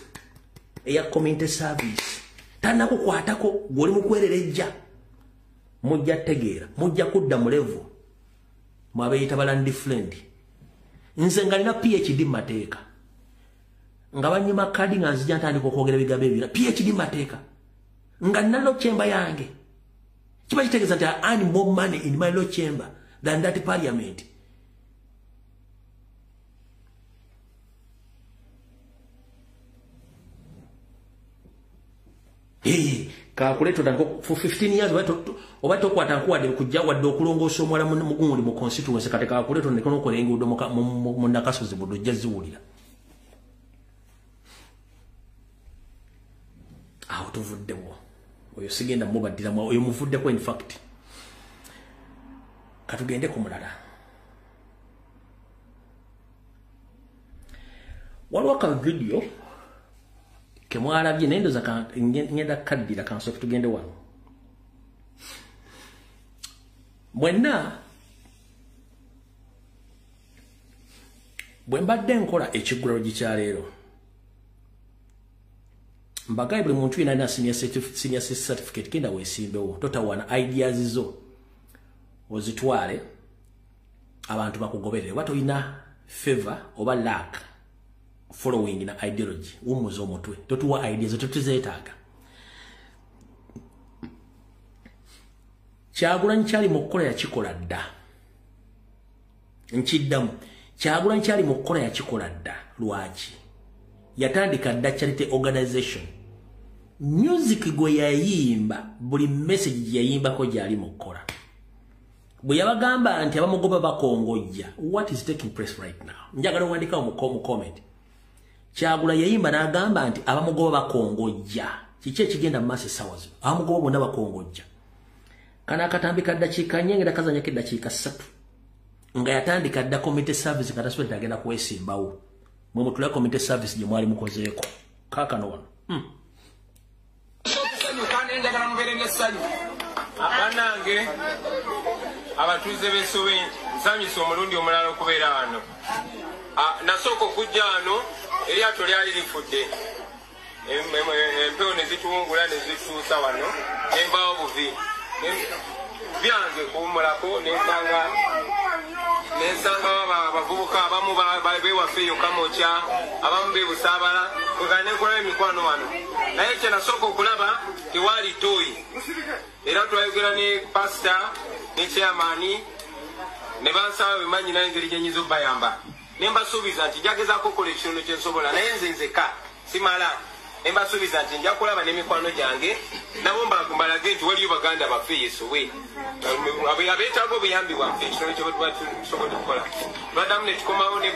eya community service tannakukwatako gw'oli mu kwererejja mujja tegeera mujja kudda mu level mwabeeyita balandi friend. Nze nga nina PhD mu mateeka nga banyima kadi nga nzija ntandika okwogera bigambo ebira PhD mateeka nga nalo chamber yange kiba kitegeeza nti I earn more money in my law chamber than that parliament. Calculate for 15 years oba tokwata nkuwadde kujja wadde okulongoosa omwala mugundi mu constituency kati calculate nekono okola enguudo mu Nakasozi budde ojja ziwulira. Awo tuvuddewo oyo sigenda mubaddiramu oyo muvuddeko in fact. Katugende ku mulala. Waliwo ka video kemwalabye nendo za ngenda kaddira kanso tugende wano. Mwenna bwe mbadde nkola ekigulalo gikyaleero mbagaye buli muntu yina senior certificate kenda weesimbewo totawana ideas zo ozitwale abantu bakugoberere wato ina favor oba lack following na ideology umuzo omutwe totuwa ideas totuzeetaaga. Kyagulanyi kyali mu kukola yakikola dda nkiddamu Kyagulanyi kyali mu kukola yakikola dda lwaki yatandika dda charity organization music gwe yayimba buli message yayimbako gyali mu kukola bwe yabagamba nti abamugoba bakongojja what is taking place right now njagala wandika mu comment Kyagulanyi yayimba n'agamba nti abamugoba bakongojja kiki ekigenda mu maaso essaawa zino abamugoba bonna bakongojja kana akatambika dakiika nyengera kazanyako eddakiika 3 nga yatandika dda community service nga tasobola agenda kwesimbawo mwe mutula community service gye mwali mukozeeko kaakano wano njagala mubeere n'essanyu bannange abatuuze b'Essowe nsanyusa omulundi omulala okubeera wano. Nasooka okujja wano eryato lyali lifudde empewo ne zituwungula ne zituusa wano nembaawo buvi byange kuwumulako nensanga abavubuka abamu bewaffe eyo Kamokya abamu bebusaabala kwegala nenkolayo emikwano wano naye kye nasooka okulaba tewaali ttooyi era twayogera ne pasita ne chairmani ne bansaba bemanyi nayo engeri gyenyinza okubayamba nembasuubiza nti njagezaako okukola ekitundu kyensobola naye nze nzeka simala nembasuubiza nti nja kulaba n'emikwano gyange nabo mbalage nti waliyo baganda baffe Essowe abeetaaga obuyambi bwaffe ekitundu kyetuba tusobola okukola. Twaddamu ne tukomawo ne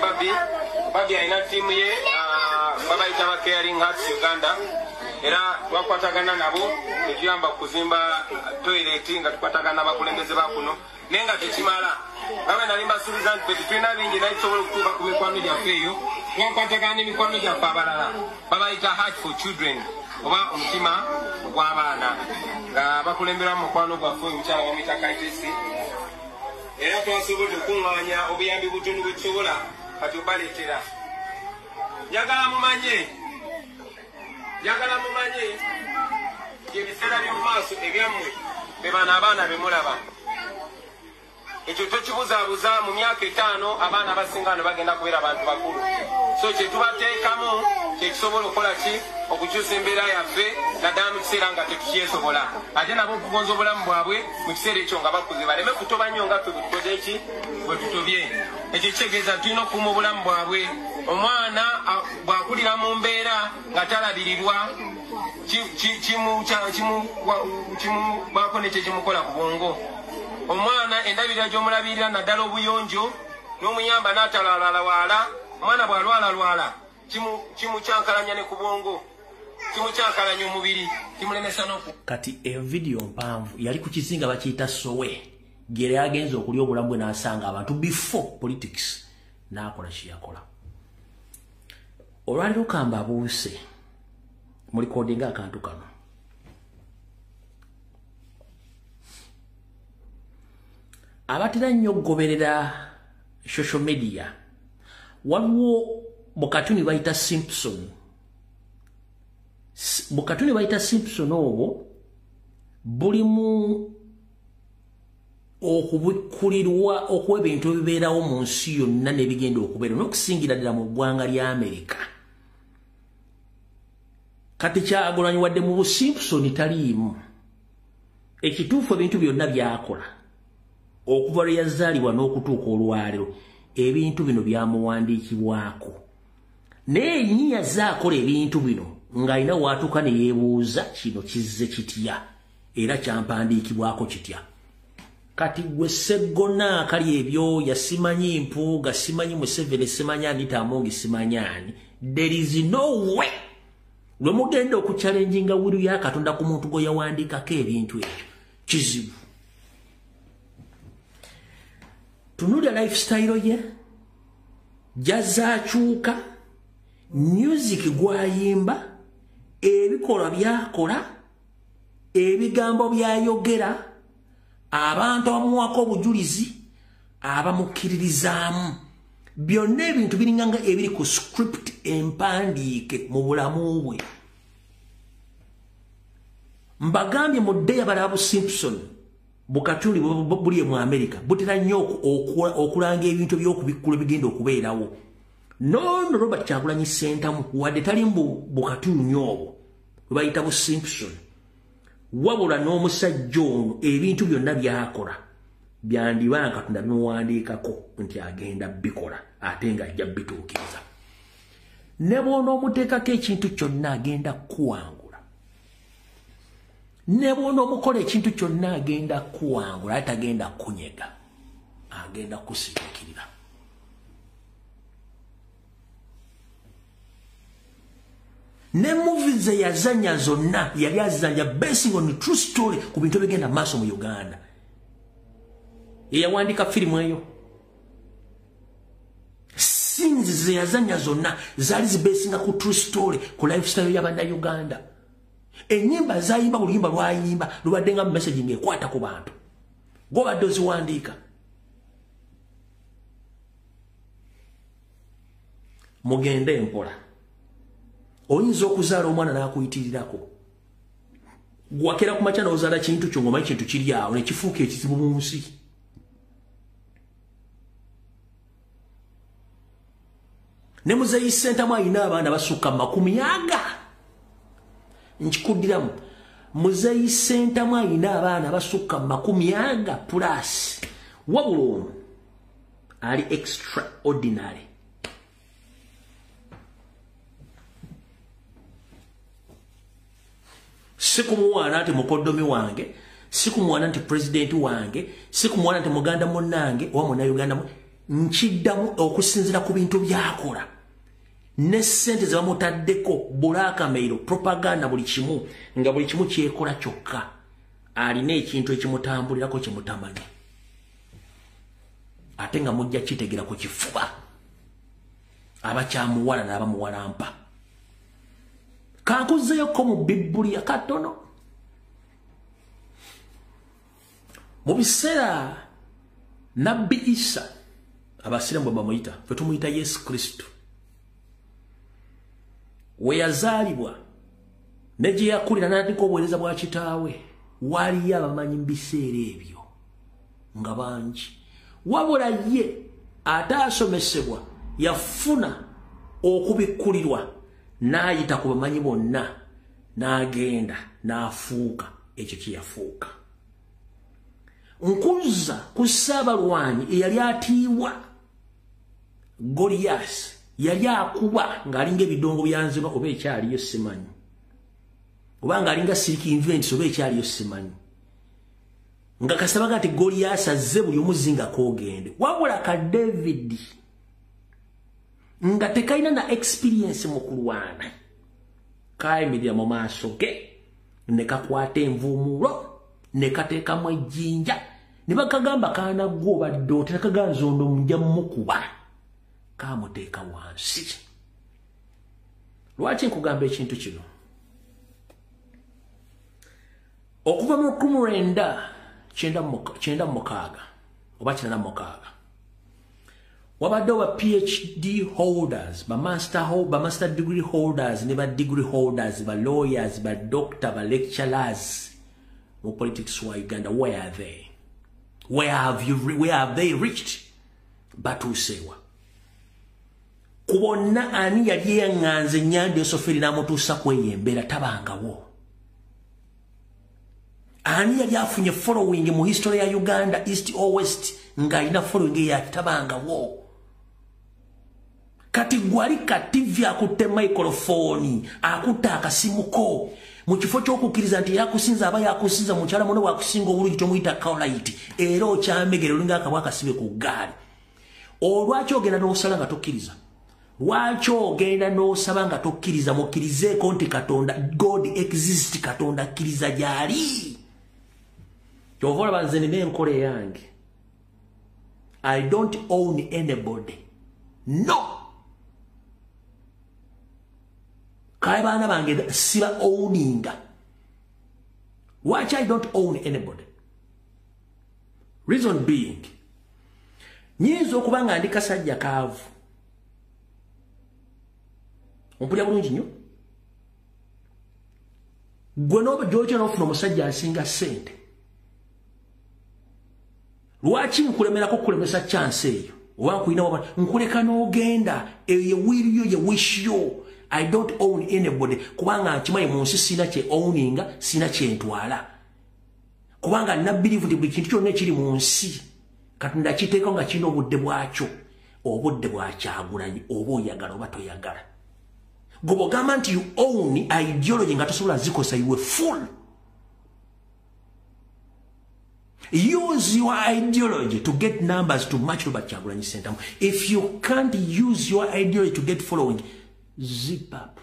Babi alina ttiimu ye babayita ba Caring Hearts Uganda era twakwatagana nabo netuyamba kuzimba toilet nga tukwatagana abakulembeze bakuno naye nga tekimala abe nali mbasuubiza nti tetulina bingi naye tusobola okutuuka ku mikwano gyaffe eyo twakwatagana n'emikwano gyaffe abalala babayita Heart for Children oba omutima ogw'abaana nga bakulembera mu mukwano gwaffe omukyala bamuyita Kaitesi era twasobodde okuŋŋaanya obuyambi butono bwe tusobola kati obaleetera. Njagala mumanye ebiseera by'omu maaso ebyammwe be bano abaana be mulaba ekyo tokibuzaabuza mu myaka 5 abaana abasinga no bagenda kubeera abantu bakulu so kye tubateekamu kyekisobola okukola ki okukyusa embeera yaffe naddala mu kiseera nga tetukyesobola ate nabo okugonza obulamu bwabwe mu kiseera ekyo nga bakuze baleme kutoba nnyo nga ffe bwetukoze eki bwe tutobye ekyo kitegeeza tulina okukuuma obulamu bwabwe. Omwana bwakulira mu mbeera nga talabirirwa bako nekyo kimukola ku bwongo. Omwana endabirira gy'omulabirira naddala obuyonjo n'omuyamba n'atalwalwala omwana bw'alwalalwala kimukyankalanya ne ku bwongo kimukyankalanya omubiri kimulemesa n'oku. Kati eyo video mpanvu yali ku kizinga bakiyita Sowe gye yagenza okulya obulamu bwe n'asanga abantu before politics n'akola kiyakola. Olwaliro kamba abuuse mu recording akantu kano abatera nnyo okugoberera social media waliwo mukatuni bayita Simpson obwo bulimu okubikulirwa okuwa ebintu ebibeerawo mu nsi yonna n'ebigenda okubeera n'okusingira ddala mu ggwanga lya Amerika kati Kyagulanyi wadde mu Busimpson taliimu ekituufu ebintu byonna byakola okuva lwe yazaalibwa n'okutuuka olwaleero ebintu bino byamuwandiikibwako naye yennyini yazze akola ebintu bino ng'alina waatuuka ne yeebuuza kino kizze kitya era kyampandiikibwako kitya kati gwe Sseggona kali ebyo yasimanyi Mpuuga simanyi Museveni simanyi Anita Among simanyi ani there is no way lwe mugenda okuchallenginga wiru ya Katonda ku muntu gwe yawandiikako ebintu ebyo kizibu tunulira lifestyle ye jazaakyuka music gwayimba ebikola byakola ebigambo byayogera abantu abamuwako obujulizi abamukiririzaamu byonna ebintu biringanga ebiri ku script empandiike mu bulamu bwe mbagambye mu ddeya balaba Simpson bukatuli buli mu America butera nnyo okulanga ebintu by'okubikkula bigenda okubeerawo nono Robert Kyagulanyi Ssentamu wadde tali bukatuli nnyo obwo bwe bayita bu Simpson wabula n'omusajja ono ebintu byonna byakola byandibanga Katonda bimuwandiikako nti agenda bikola ate nga ajja bituukiriza ne bw'onoomuteekako ekintu kyonna agenda kuwangula ne bw'onoomukola ekintu kyonna agenda kuwangula ate agenda kunyega agenda kusirikirira ne movie ze yazanya zonna yali azanya basing on true story ku bintu bigenda maaso mu Uganda yawandika filimu eyo scenes ze yazanya zonna zaali zibesinga ku true story ku lifestyle y'abanda Uganda enyimba zayimba buluyimba lwayimba lubadde nga message ngekwata ku bantu gobadde oziwandiika mugende empola oyinza okuzaala omwana n'akuyitirirako gwakera ku makya n'ozaala kintu kyo ng'omanyi kintu kiri awo ne kifuuka ekizibu mu nsi ne Muzeeyi Ssentamu alina abaana basukka 40 nkikuddiramu Muzeeyi Ssentamu alina abaana basukka 40 plus wabula ono ali extraordinary sikumuwana nti mukoddomi wange sikumuwana nti president wange sikumuwana nti muganda munnange oba munnauganda nkiddamu okusinzira ku bintu byakola ne ssente ze bamutaddeko bulakameiro propaganda buli kimu nga buli kimu kyekola kyokka alina ekintu ekimutambulirako kimutamanyi ate nga mujja kitegera ku kifuba abakyamuwala n'abamuwalampa kankuzeyoko mu Bibulia katono mu biseera Nabbi Isa abasiramu bamuyita fe tumuyita Yesu Kristo we yazaalibwa ne gye yakulira n'atandika obuweereza bwa kitaawe waliyo abamanyi mu biseera ebyo nga bangi wabula ye ataasomesebwa yafuna okubikkulirwa n'ayita ku bamanyi bonna n'agenda n'afuuka ekyo kye yafuuka nkuzza ku Ssaabalwanyi eyali atiibwa Goliath yali akuba ng'alinga ebidongo byanzibwa oba ekyaliyo simanyi oba ng'alinga Silk Invents oba ekyaliyo simanyi nga kasabaga nti Goliath azze buli omuzingako ogende wabula ka David nga tekaina na experience mu kulwana kayimirira mu maaso ge ne kakwata envuumuulo ne kateekamu ejjinja ne bakagamba kaana gwo badde otekaganza ono mujja mumukuba kaamuteeka wansi lwaki nkugamba ekintu kino okuva mu 1996 oba 86 wabadde ba PhD holders, ba master degree holders, ne ba degree holders, ba lawyers, ba doctor, ba lecturers. Mo politics wa Uganda, where are they? Where have they reached? Batusewa. kubonna ani yali yanganze Nyandi Osoferi namutuusa kweyembera tabangawo. Ani yali afunye following mu history ya Uganda East or West nga ina following ya tabangawo. Kati gwali kativya akutte microphone akuta akasimuko mu kifo ky'okukkiriza nti yakusinza aba yakusinza mukyala muno wakusinga obulungi tomuyita Caroline era okyamegere olinga akabwa akasibe ku ggaali. Olwaki ogenda n'osala nga tokkiriza? Lwaki ogenda n'osaba nga tokkiriza mukkirizeeko nti Katonda God exist, Katonda akkiriza gyali? Kyova olaba nze nina enkola yange. I don't own anybody. No. Kaya bana bange siba owninga. Watch, I don't own anybody. Reason being, nyinza okubanga ndi kasajja kaavu. Ompulya bulungi nnyo. Gwe n'oba gy'otya n'ofuna omusajja asinga ssente. Lwaki nkulemerako kulemesa chance eyo? Oba nkulina nkuleka n'ogenda eyo ye will yo ye wish yo. I don't own anybody. Kubanga nkimanyi mu nsi sina kye owninga, sina kye ntwala. Kubanga nina believe nti buli kintu kyonna ekiri mu nsi Katonda kiteeka nga kirina obudde bwakyo. Obudde bwakyagulanyi oba oyagala oba toyagala. Gwe bw'ogamba nti you own ideology nga tosobola zikosa you were fool. Use your ideology to get numbers to match Robert Kyagulanyi Ssentamu. If you can't use your ideology to get following, zip up.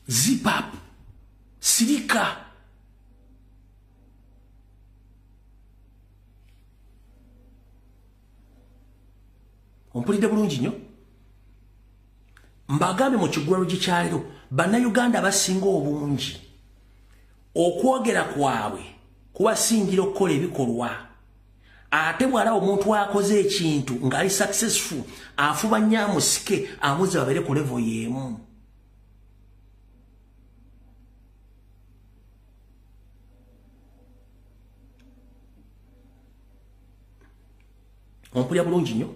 Zip up. Sirika. Ompulidde bulungi nnyo? Mbagambe mu kigwalo gikyaliro bannayuganda abasinga obungi okwogera kwabwe kubasingira okukola ebikolwa. Ate bw'alaba omuntu akoze ekintu ng'ali successful afuba nnyo amusike amuze babeere ku level y'emu. Ompulya bulungi nnyo?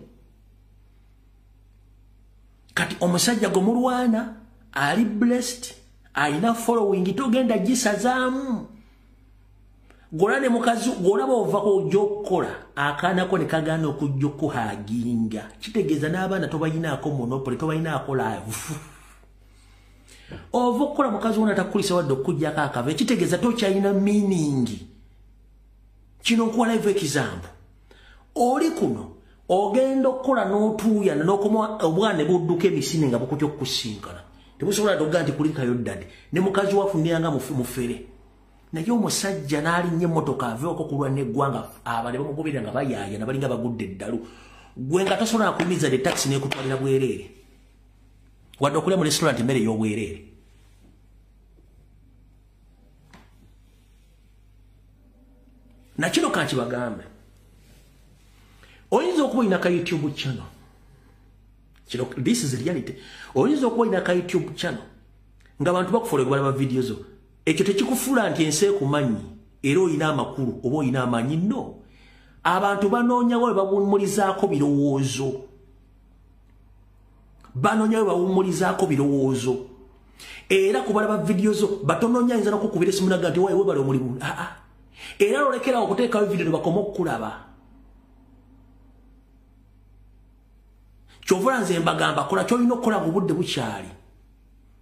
Kati omusajja gwe mulwana ali blessed, alina following, togenda gisazaamu. Gola ne mukazi golaba ovako ojja okukola akaanako ne kagaana okujja okuhaginga. Kitegeeza n'abaana tobayinaako monopoly, tobayinaako live. Ova okukola mukazi wona atakulisa wadde okujjako akava. Kitegeeza tokyalina meaning. Kino nkuwa live example. Oli kuno ogenda okukola n'otuuya n'okoma obwana budduka emisinde nga bukutya okukusinkana. Tebusobola dogga nti kulikayo ddadi ne mukazi wafuniranga mufere. Naye omusajja n'alinnya emmotoka aveeko kulwa n'eggwanga abale bamugobera nga bayaaya nabalinga bagudde eddalu. Gwe nga tosobola kumiza de taxi n'ekutwalira bwereere. Wadde okulya mu restaurant emmere ey'obwereere. Nakino kankibagambe. Oyinza okuba olina ka YouTube channel. This is reality. Oyinza okuba olina ka YouTube channel nga abantu bakufollow balaba video zo. Ekyo tekikufuula nti ensi ekumanyi era olina amakulu oba olina amaanyi. No. Abantu banoonya we bawummulizaako birowoozo. Banoonya we bawummulizaako birowoozo. Era kubalaba video zo batonoonya ayinza n'okukubira essimu naga nti wayi webale omulimu. Era lolekerawo okuteekawo video ne bakoma okukulaba. Kyova nze mbagamba kola kyolina okukola mu budde bukyali.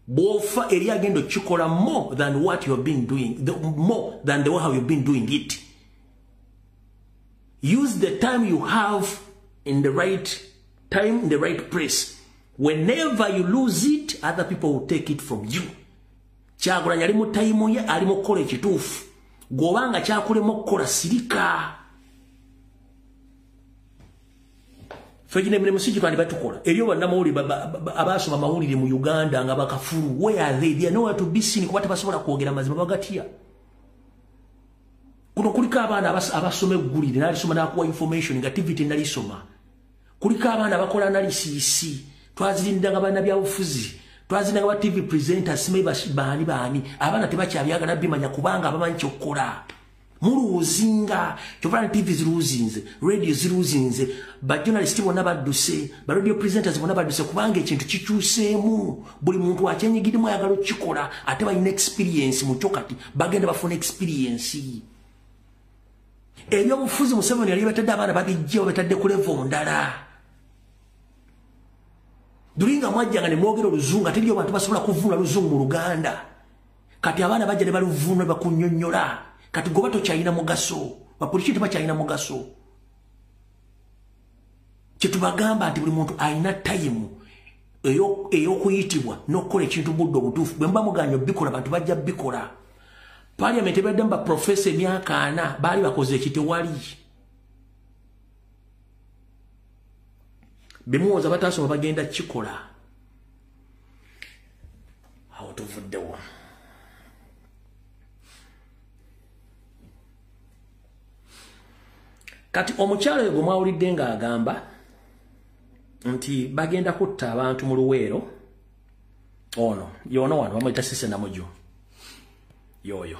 Bw'ofa eri agenda okikola more than what you have been doing, more than the way how you've been doing it. Use the time you have in the right time, in the right place. Whenever you lose it, other people will take it from you. Kyagulanyi ali mu time ye ali mu kukola ekituufu. Gw'obanga kyakulema okukola sirika. Fejine mne musiki twandi batukola. Eriyo bannamawulire abasoma amawulire mu Uganda nga bakafulu. Where are they? They are nowhere to be seen kuba tebasobola kwogera mazima bagatya. Kuno kuliko abaana abasoma eggulire n'alisoma n'akuwa information nga activity n'alisoma. Kuliko abaana bakola analysis. Twazirindanga bannabyabufuzi Twazina wa TV presenters simayi bani abana tebakyabyagalana bimanya kubanga abamanyi kyokkola muluzinga kyovana TV ziruzinze radio ziruzinze ba journalist bonna badduse ba radio presenters bonna badduse kubanga ekintu kikyuseemu buli muntu akyenyigiddemu ayagala okukikola ate balina experience mu kyo kati bagenda bafuna experience ebyobufuzi Museveni yali batadde abaana babijja batadde ku level ndala dulinga mwajjanga ne mwogera oluzungu ate lyo bantu basobola kuvuna luzungu mu Luganda kati abaana bajja ne baluvuna bakunnyonnyola kati goba tokyalina mugaso bapolisi tebakyalina mugaso kyetubagamba nti buli muntu alina time ey'okuyitibwa n'okukola ekintu budde obutuufu bwe muba muganya bikola bantu bajja bikola Parliament ebadde mba profesa emyaka 4 baali bakoze ekitewali bemuwoza batasoma bagenda kikola awo tuvuddewo kati omukyalo oyo gwemwawulidde ng'agamba nti bagenda kutta abantu mu Luweero ono yono wano bamuyita Cissy Namuju yoyo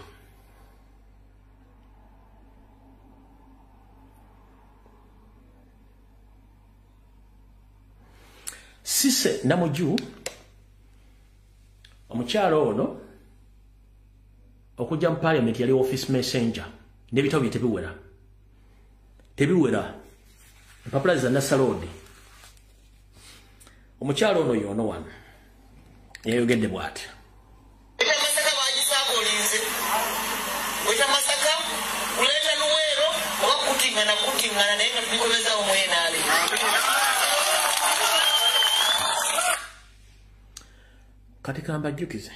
Cissy Namuju omukyalo ono okujja mu Parliament yali office messenger n'ebitabo bye tebiwera empapula za Nassalodi omukyalo ono yono wano yayogedde bw'ati Masaka bagisaako olinze weta Masaka kuleeta Luweero oba kutingana naye nga tubikomezaawo mwenaale kati kambajjukize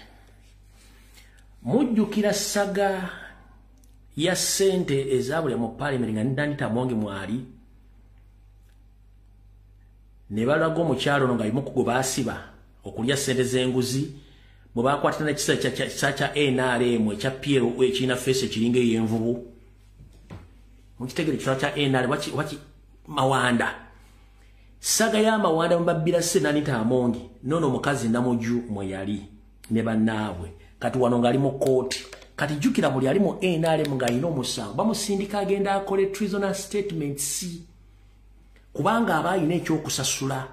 mujjukira saga ya sente ezabule mu Parliament nga Ndanita Mwangi mwali ne balaga omukyalo ono nga alimu kugoba asiba okulya sente z'enguzi bwe bakwatana ekisa kya NRM ekya Piero ekirina fesi ekiringa ey'envubu mukitegere ekisa kya NRM waki Mawanda saga ya Mawanda mbabbira Ndanita Mwangi nono omukazi Namuju mwe yali ne bannaabwe kati wano nga ali mu kooti kati jukira buli ali mu NRM nga alina omusango bamusindika agenda akole treasonous statements kubanga aba alina ekyokusasula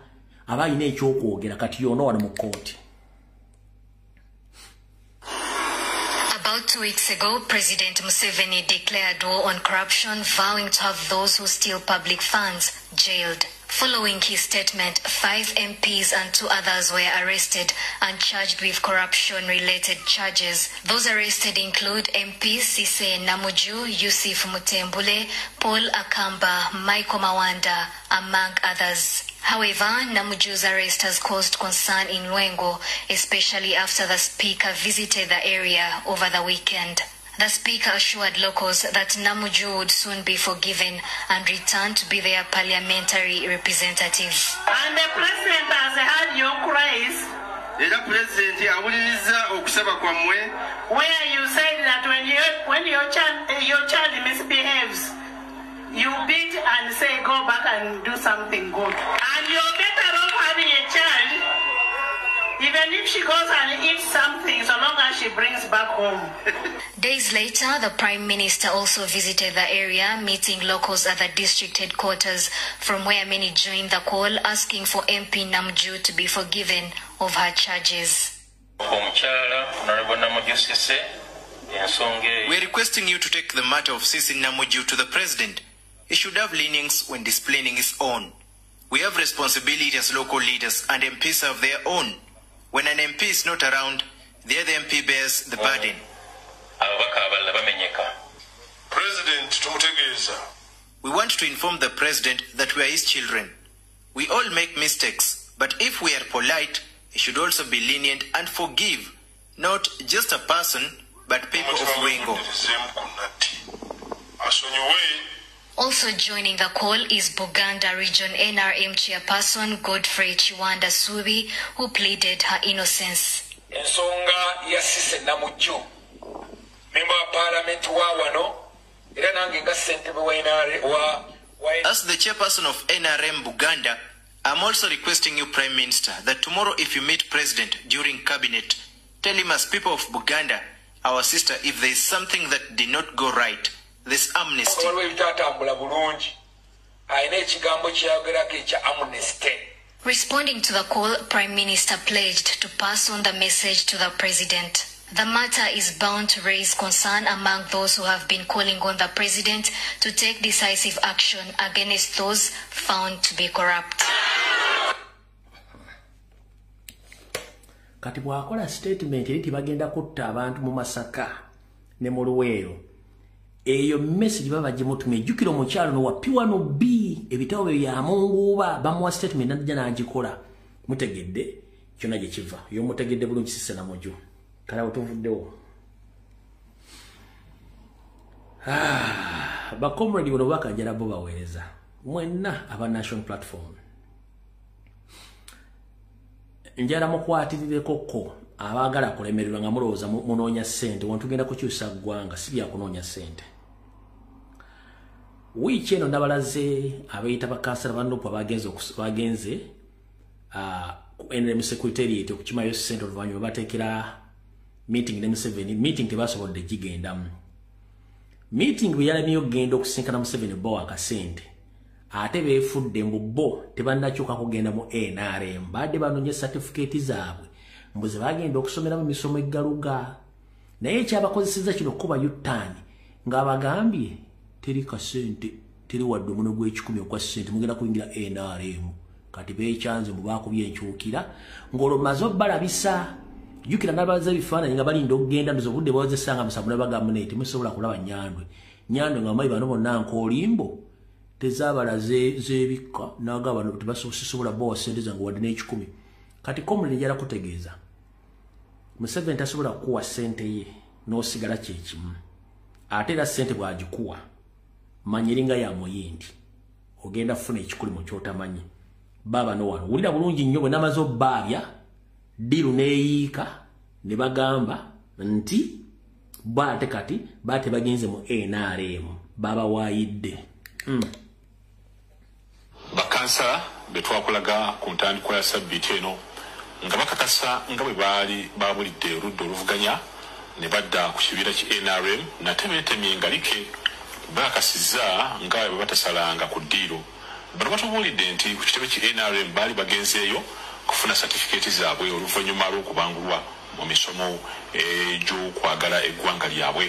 aba alina ekyokwogera kati yono wano mu kooti. About 2 weeks ago, President Museveni declared war on corruption, vowing to have those who steal public funds jailed. Following his statement, 5 MPs and 2 others were arrested and charged with corruption-related charges. Those arrested include MPs Cissy Namuju, Yusuf Mutembule, Paul Akamba, Michael Mawanda, among others. However, Namuju's arrest has caused concern in Lwengo, especially after the speaker visited the area over the weekend. The speaker assured locals that Namuju would soon be forgiven and return to be their parliamentary representative. And the president has heard your cries where you said that when your child misbehaves, you beat and say go back and do something good. And you're better off having a child, even if she goes and eats something, so long as she brings back home. Days later, the Prime Minister also visited the area, meeting locals at the district headquarters, from where many joined the call, asking for MP Namuju to be forgiven of her charges. We're requesting you to take the matter of Cissy Namuju to the President. He should have leanings when displaying his own. We have responsibility as local leaders, and MPs have their own. When an MP is not around, the other MP bears the burden. We want to inform the President that we are his children. We all make mistakes, but if we are polite, he should also be lenient and forgive, not just a person, but people of Lwengo. Also joining the call is Buganda Region NRM Chairperson Godfrey Chiwanda Subi, who pleaded her innocence. Ensonga ya Cissy Namuju, member of Parliament wa wano, era nange nga ssentebe wa As the chairperson of NRM Buganda, I'm also requesting you, Prime Minister, that tomorrow if you meet President during Cabinet, tell him as people of Buganda, our sister, if there is something that did not go right, this amnesty. Responding to the call, Prime Minister pledged to pass on the message to the President. The matter is bound to raise concern among those who have been calling on the President to take decisive action against those found to be corrupt. Kati bwakola statement eri bagenda kutta abantu mu Masaka ne mu Luweero. Eyo message baba gimutumye jukiro mukyalo no wapiwa no B ebitabo bya Munguba bamuwa statement najja n'agikola. Mutegedde kyona gye kiva. Yo mutegedde bulungi sisse na mojo. Kala utuvuddewo. Ba comrade bono bakajala bo baweereza. Mwenna aba national platform. Njala mukwatirire koko abagala kulemererwa nga mulowooza munoonya ssente wantugenda kukyusa ggwanga si bya kunoonya ssente. Wiiki eno ndabalaze abayita bakansala bandopo bagenze ku NRM Secretariat okukimayo ssente oluvannyuma bateekera meeting ne Museveni. Meeting tebasobodde gigendamu. Meeting bwe yalamye okugenda okusinkana Museveni bo akasente. Ate beefudde mbubo tebannakyuka kugenda mu NRM badde banonye certificate zaabwe mbuze bagenda okusomera mu misomo eggaluga naye ekyabakozeseza kino kuba yutani ng'abagambye teri kasente teri wadde omuno gw'ekikumi okwa ssente mugenda kuyingira NRM kati beekyanze mu baakubye enkyukira ng'olwomaze obbalabisa jjukira n'abaza ebifaananyi nga balinda okugenda ndoza obudde bawozesanga musabula bagamba nti musobola kulaba Nyandwe nga mayi bano bonna nkoolimbo tezabala zebika naga bano tebasobola bowa sente zange wadde n'ekikumi kati comrade njala kutegeeza Museveni tasobola kuwa sente ye n'osigala kyekimu ate era sente bw'agikuwa manyiringa ya muyindi ogenda funa ekikuli mu kyotamanyi baba no wano wulira bulungi nnyo bwe namaze obbaabya diru neeyiika ne bagamba nti bate kati bate bagenze mu NRM baba waayidde bakansala betwakulaga ku ntandikwa ya sabbiiti eno nga bakakasa nga bwe baali babulidde oludda oluvuganya ne badda ku kibiira ki NRM nate beetemye engalike bakasizza nga bwe batasalanga ku ddiiro bano batubuulidde nti ku kitebe ki NRM baali bagenzeeyo kufuna certificate zaabwe oluvannyuma lw'okubangulwa mu misomo egy'okwagala eggwanga lyabwe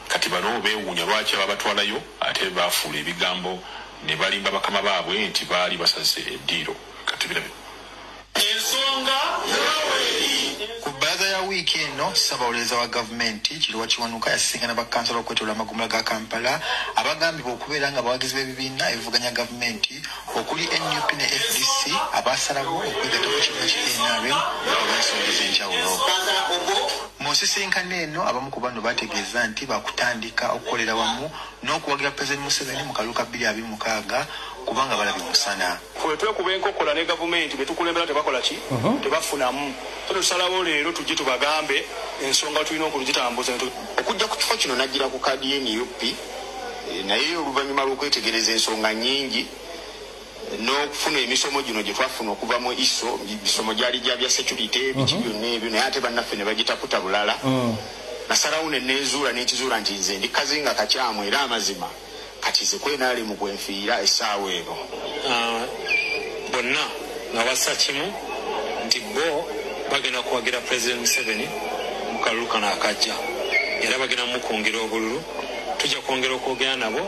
kati bano beewuunya lwaki ababatwalayo ate baafuula ebigambo ne balimba bakama baabwe nti baali basaze eddiiro kati birabe ensonga ku bbalaza ya wiiki eno ssaabawolereza wa gavumenti Kiruwa Kiwanuka yasisinkana bakansala okwetola amagumula ga Kampala abagambibwa okubeera nga abawagizi b'ebibiina ebivuganya gavumenti okuli NUP ne FDC abaasalawo okwegatta ku kibiina ki NRM olw'ensonga ez'enjawulo. Mu nsisinkano eno abamu ku bano bategeeza nti bakutandika okukolera wamu n'okuwagira Pulezidenti Museveni mu kalulu ka 2026 kubanga balabye musana. Fwe twekuba enkokola ne gavumenti betukulembera tebakola ki tebafunamu tusalawo leero tujje tubagambe ensonga tulina okulugitambuza okujja ku kifo kino najjira ku kaadi y'NUP naye oluvannyuma lw'okwetegereza ensonga nnyingi n'okufuna emisomo gino gye twafuna okuva mu ISO bisomo gyali gya bya security biki byonna ebyo naye ate bannaffe ne bagitaputa bulala nasalawo ne neezuula n'ekizuula nti nze ndi kazinga kakyamu era amazima kati ze kwenaali mu kwenfiira essaawa eno bonna nga bassa kimu nti bo bagenda kuwagira President Museveni mu kalulu kano akajja era bagenda mukwongera obululu tujja kwongera okwogera nabo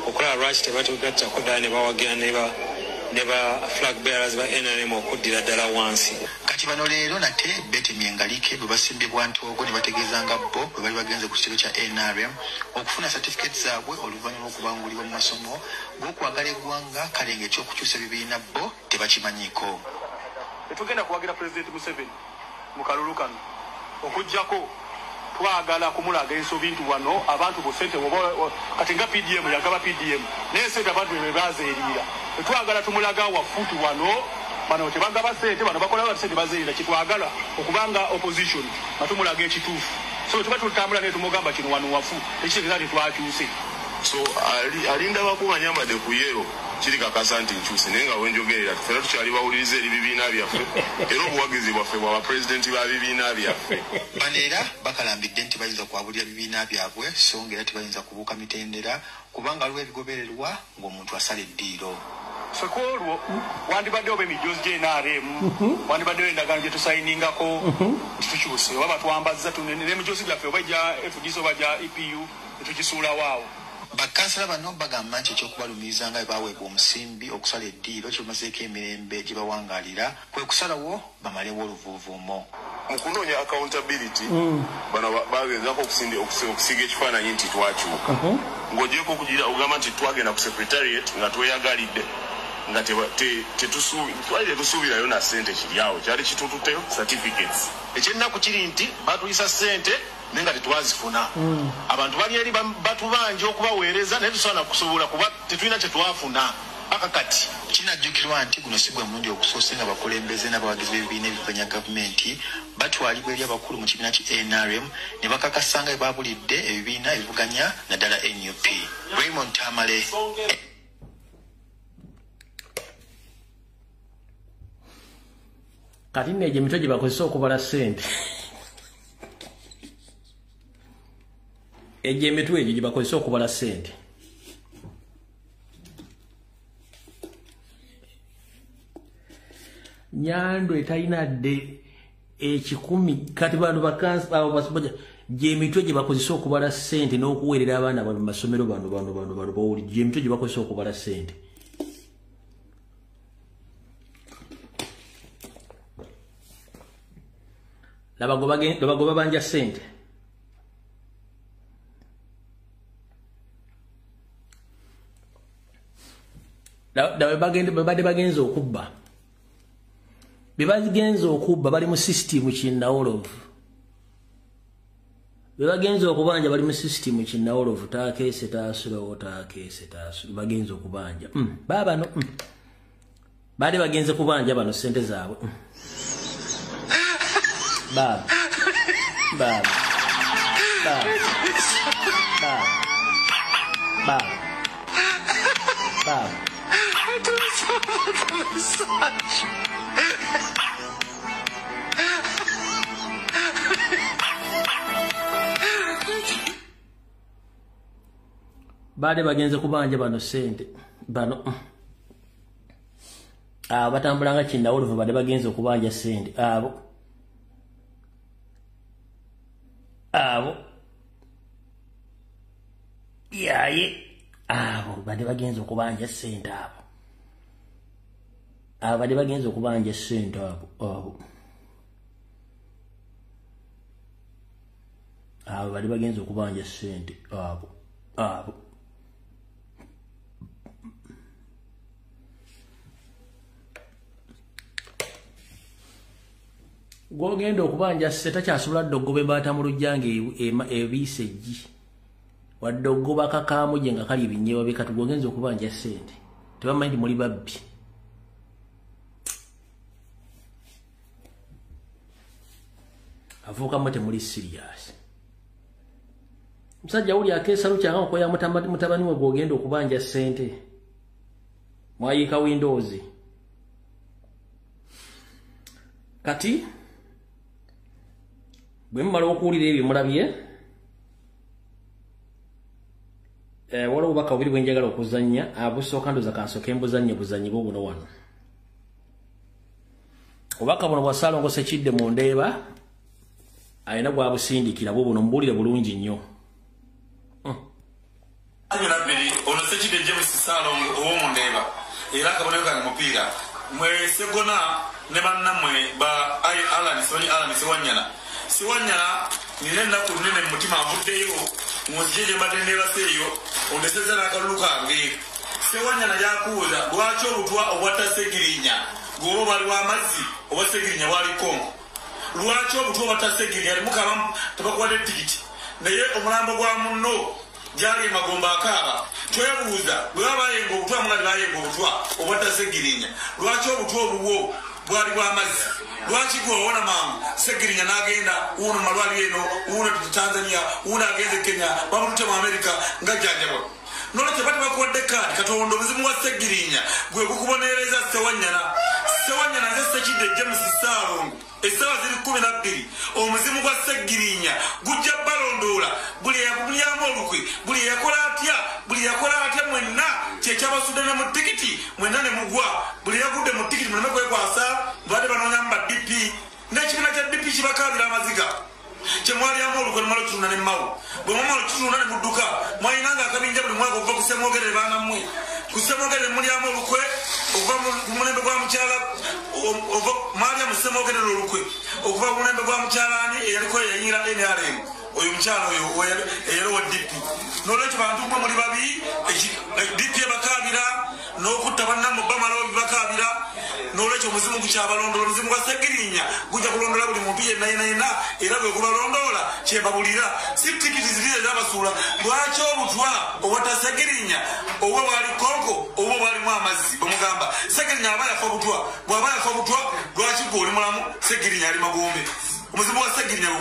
okulaba lwaki tebatugattako ddala ne bawagira ne ba flag bearers ba NRM okuddira ddala wansi. Kati bano leero nate beetemye engalike bwe basimbibwa Ntoogo ne bategeeza nga bo bwe bali bagenze ku kitebe kya NRM okufuna certificate zaabwe oluvannyuma okubangulibwa mu masomo g'okwagala eggwanga kale ng'ekyokukyusa ebibiina bo tebakimanyiiko. Tetugenda kuwagira President Museveni mu kalulu kano okuggyako twagala kumulaga ensobintu wano abantu bosente kati nga PDM yagaba PDM naye sente abantu be bazeeriira twagala tumulaga wafutu wano bano tebagaba sente bano bakola sente bazeeriira kitwagala okubanga opposition batumulaga ekituufu so tuba tutambula ne tumugamba kino wano wafu ekitegeeza nti twakyuse so alinda bakumanya de kuyero kiri kakasa nti nkyuse nenga wenjogerera tufera tukyali bawuliriza ebibiina byaffe era obuwagizi bwaffe bwa pulezidenti ba bibiina byaffe banera bakalambidde nti bayinza kwabulira bibiina byabwe so ngera tibayinza kubuuka mitendera kubanga aliwo ebigobererwa ng'omuntu asala eddiiro sekolwo wandibadde oba emijoozi gyenarem wandibaddeyo endagaano gye tusayiningako tukyuse oba batwambazza n'emijoozi gyaffe oba gya FDC oba gya EPU netugisuulawaawo bakansala bano bagamba nti ekyokubalumiriza nga bebaweebwa omusimbi okusala eddiiro kirumazeeko emirembe gye bawangaalira kwe kusalawo bamalewo oluvuuvuumo mu kunoonya accountability bano bagenzako okusiga ekifaananyi nti twakyuka ng'ogyeko okugira ogamba nti twagenda ku secretariat nga tweyagalidde nga twali tetusuubirayo na ssente kiri awo kyali kitututeyo certificates ekyennaku kiri nti batuyisa ssente nenga tetwazifuna abantu bali eri batubanja okubaweereza naye tusobola kusobola kuba tetulina kye twafuna akakati kinajjukirwa nti guno si gwe mulundi ogusoose nga bakulembeze n'abawagizi b'ebibiina ebivuganya gavumenti batwalibwa eri abakulu mu kibiina ki NRM ne bakakasa nga babulidde ebibiina ebivuganya naddala NUP. Raymond Tamale. Kati neje emitwe gye bakozesa okubala ssente eje emitwe egyo gye bakozesa okubala ssente Nyando etalina dde ekikumi kati bantu bakansi abo basoboja gye emitwe gye bakozesa okubala ssente n'okuweerera abaana mu masomero bano bawuli gye emitwe gye bakozesa okubala ssente labagoba banja ssente babadde bagenza okubba bebagenza okubba bali mu system kinnawolovu bebagenza okubanja bali mu system kinnawolovu takeese taasulowo takeese taasulo bagenza okubanja babano baade bagenze kubanja bano ssente zaabwe Bab. Bab. Bab. Bab. Bab. Bab. Bade bagenze kubanja bano sente bano batambulanga kinnawolovu bade bagenze okubanja sente abo yaye abo bade bagenze okubanja ssente abo bade bagenze okubanja ssente abo bade bagenze okubanja ssente abo gwogenda okubanja ssente takyasobola dde okugoba embaata mu lujjanga ebiisa eggi wadde okugoba akakaamu gye nga kali ebinyeebwa bye kati gwogenza okubanja ssente tebamanyi nti muli babbi afuukamu temuli siriyasi musajja wuli akeesa lukyanga okoya mutabani we gwogenda okubanja ssente mwayiika Windows kati bwe mmala okuwulira ebyo mulabye waliwo obubaka bubiri bwe njagala okuzannya abusooka ndoza kansooka embuzannye buzannyiba obuno wano obubaka buno bwa Ssaalongo Ssekidde mu Ndeeba alina gwabusindikira bwo buno mubuulire bulungi nnyo ono Ssekidde James Ssaalongo ow'omu Ndeeba era akabonero kange mupiira mwesegona ne bannammwe ba Alan Siwanyana nina ennaku nnene mu mutima avuddeyo munzije gye mbadde nneebaseeyo ondeseza n'akalulu kange Siwanyana gyakubuuza lwaki obutwa obwatta Ssegirinya gwoba bwali w'amazzi oba Ssegirinya bwaliko lwaki obutwa obwatta Ssegirinya alimukabamu tebakuwadde tikiti naye omulambo gwa munno gyali emagomba akaaba twebuuza bwe baba bayenga obutwa mugati bayenga obutwa obwatta Ssegirinya lwaki obutwa obubwo bwali bw'amazzi lwaki gwewona mangu Ssegirinya n'agenda uno malwaliro eno uno Tanzania uno agende Kenya bamutute mu Amerika nga jjanjabwa noleke bati bakuwadde kaadi Katonda omuzimu wa Ssegirinya gwe gukubonereza Ssewanyana nze Ssekidde James Ssaalongo essaawa ziri 12 omuzimu gwa Ssegirinya gujja balondoola buli yakubulyamu olukwe buli yakola atya mwenna kyekyabasudde ne mu tikiti mwenna ne mugwa buli yagudde mu tikiti muleme kwekwasa badde banoonya mu DP n'ekibiina kya DP kibakaabira amaziga kyemwalyamu olukwe nemala okitunda ne mmawo bwe mwamala okitunda ne mudduka mwalinanga akabinja buli mwaka okuva ku Ssemwogerere baana mmwe ku Ssemwogerere mulyamu olukwe okuva ku mulembe gwa mukyala mwalya mu Ssemwogerere olukwe okuva ku mulembe gwa mukyalaani eyaliko yeyingira NRM oyo mukyala oyo eyaliwo DP n'olwekyo bantu mwe muli babi DP ebakaabira n'okutta bannamu bamala bakaabira n'olwekyo omuzimu gukyabalondoola omuzimu gwa Ssegirinya gujja kulondoola buli muntu yenna era bwe gubalondoola kyebabulira si tikiti ziri ezabasuula lwaki obutwa obwata Ssegirinya obwo bwali konko obwo bwalimu amazzi bwemugamba Ssegirinya aba yafa obutwa bw'aba yafa obutwa lwaki gwe oli mulamu Ssegirinya ali magombe omuzimu gwa Ssegirinya gwe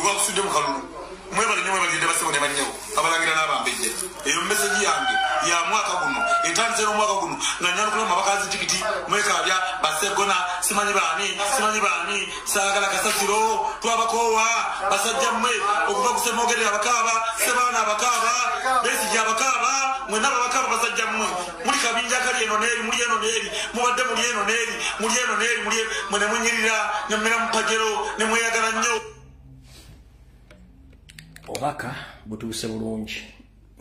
gwagusudde mu kalulu mwebalinnyo basebo ne bannyawo abalangira n'abambejja eyo meseji yange ya mwaka guno etandise n'omwaka guno nga nyanukula mabakazi tikiti mwekaabya basegona simanyi baani saagala kasasiro twabakoowa basajja mmwe okuva ku Ssemwogerere abakaaba Ssebaana abakaaba Besigye abakaaba mwenna abakaaba basajja mmwe muli kabinja kali eno n'eri muli eno n'eri mubadde muli eno n'eri mwe ne munyirira ne mmera mu pajero ne mweyagala nnyo obaka butuuse bulungi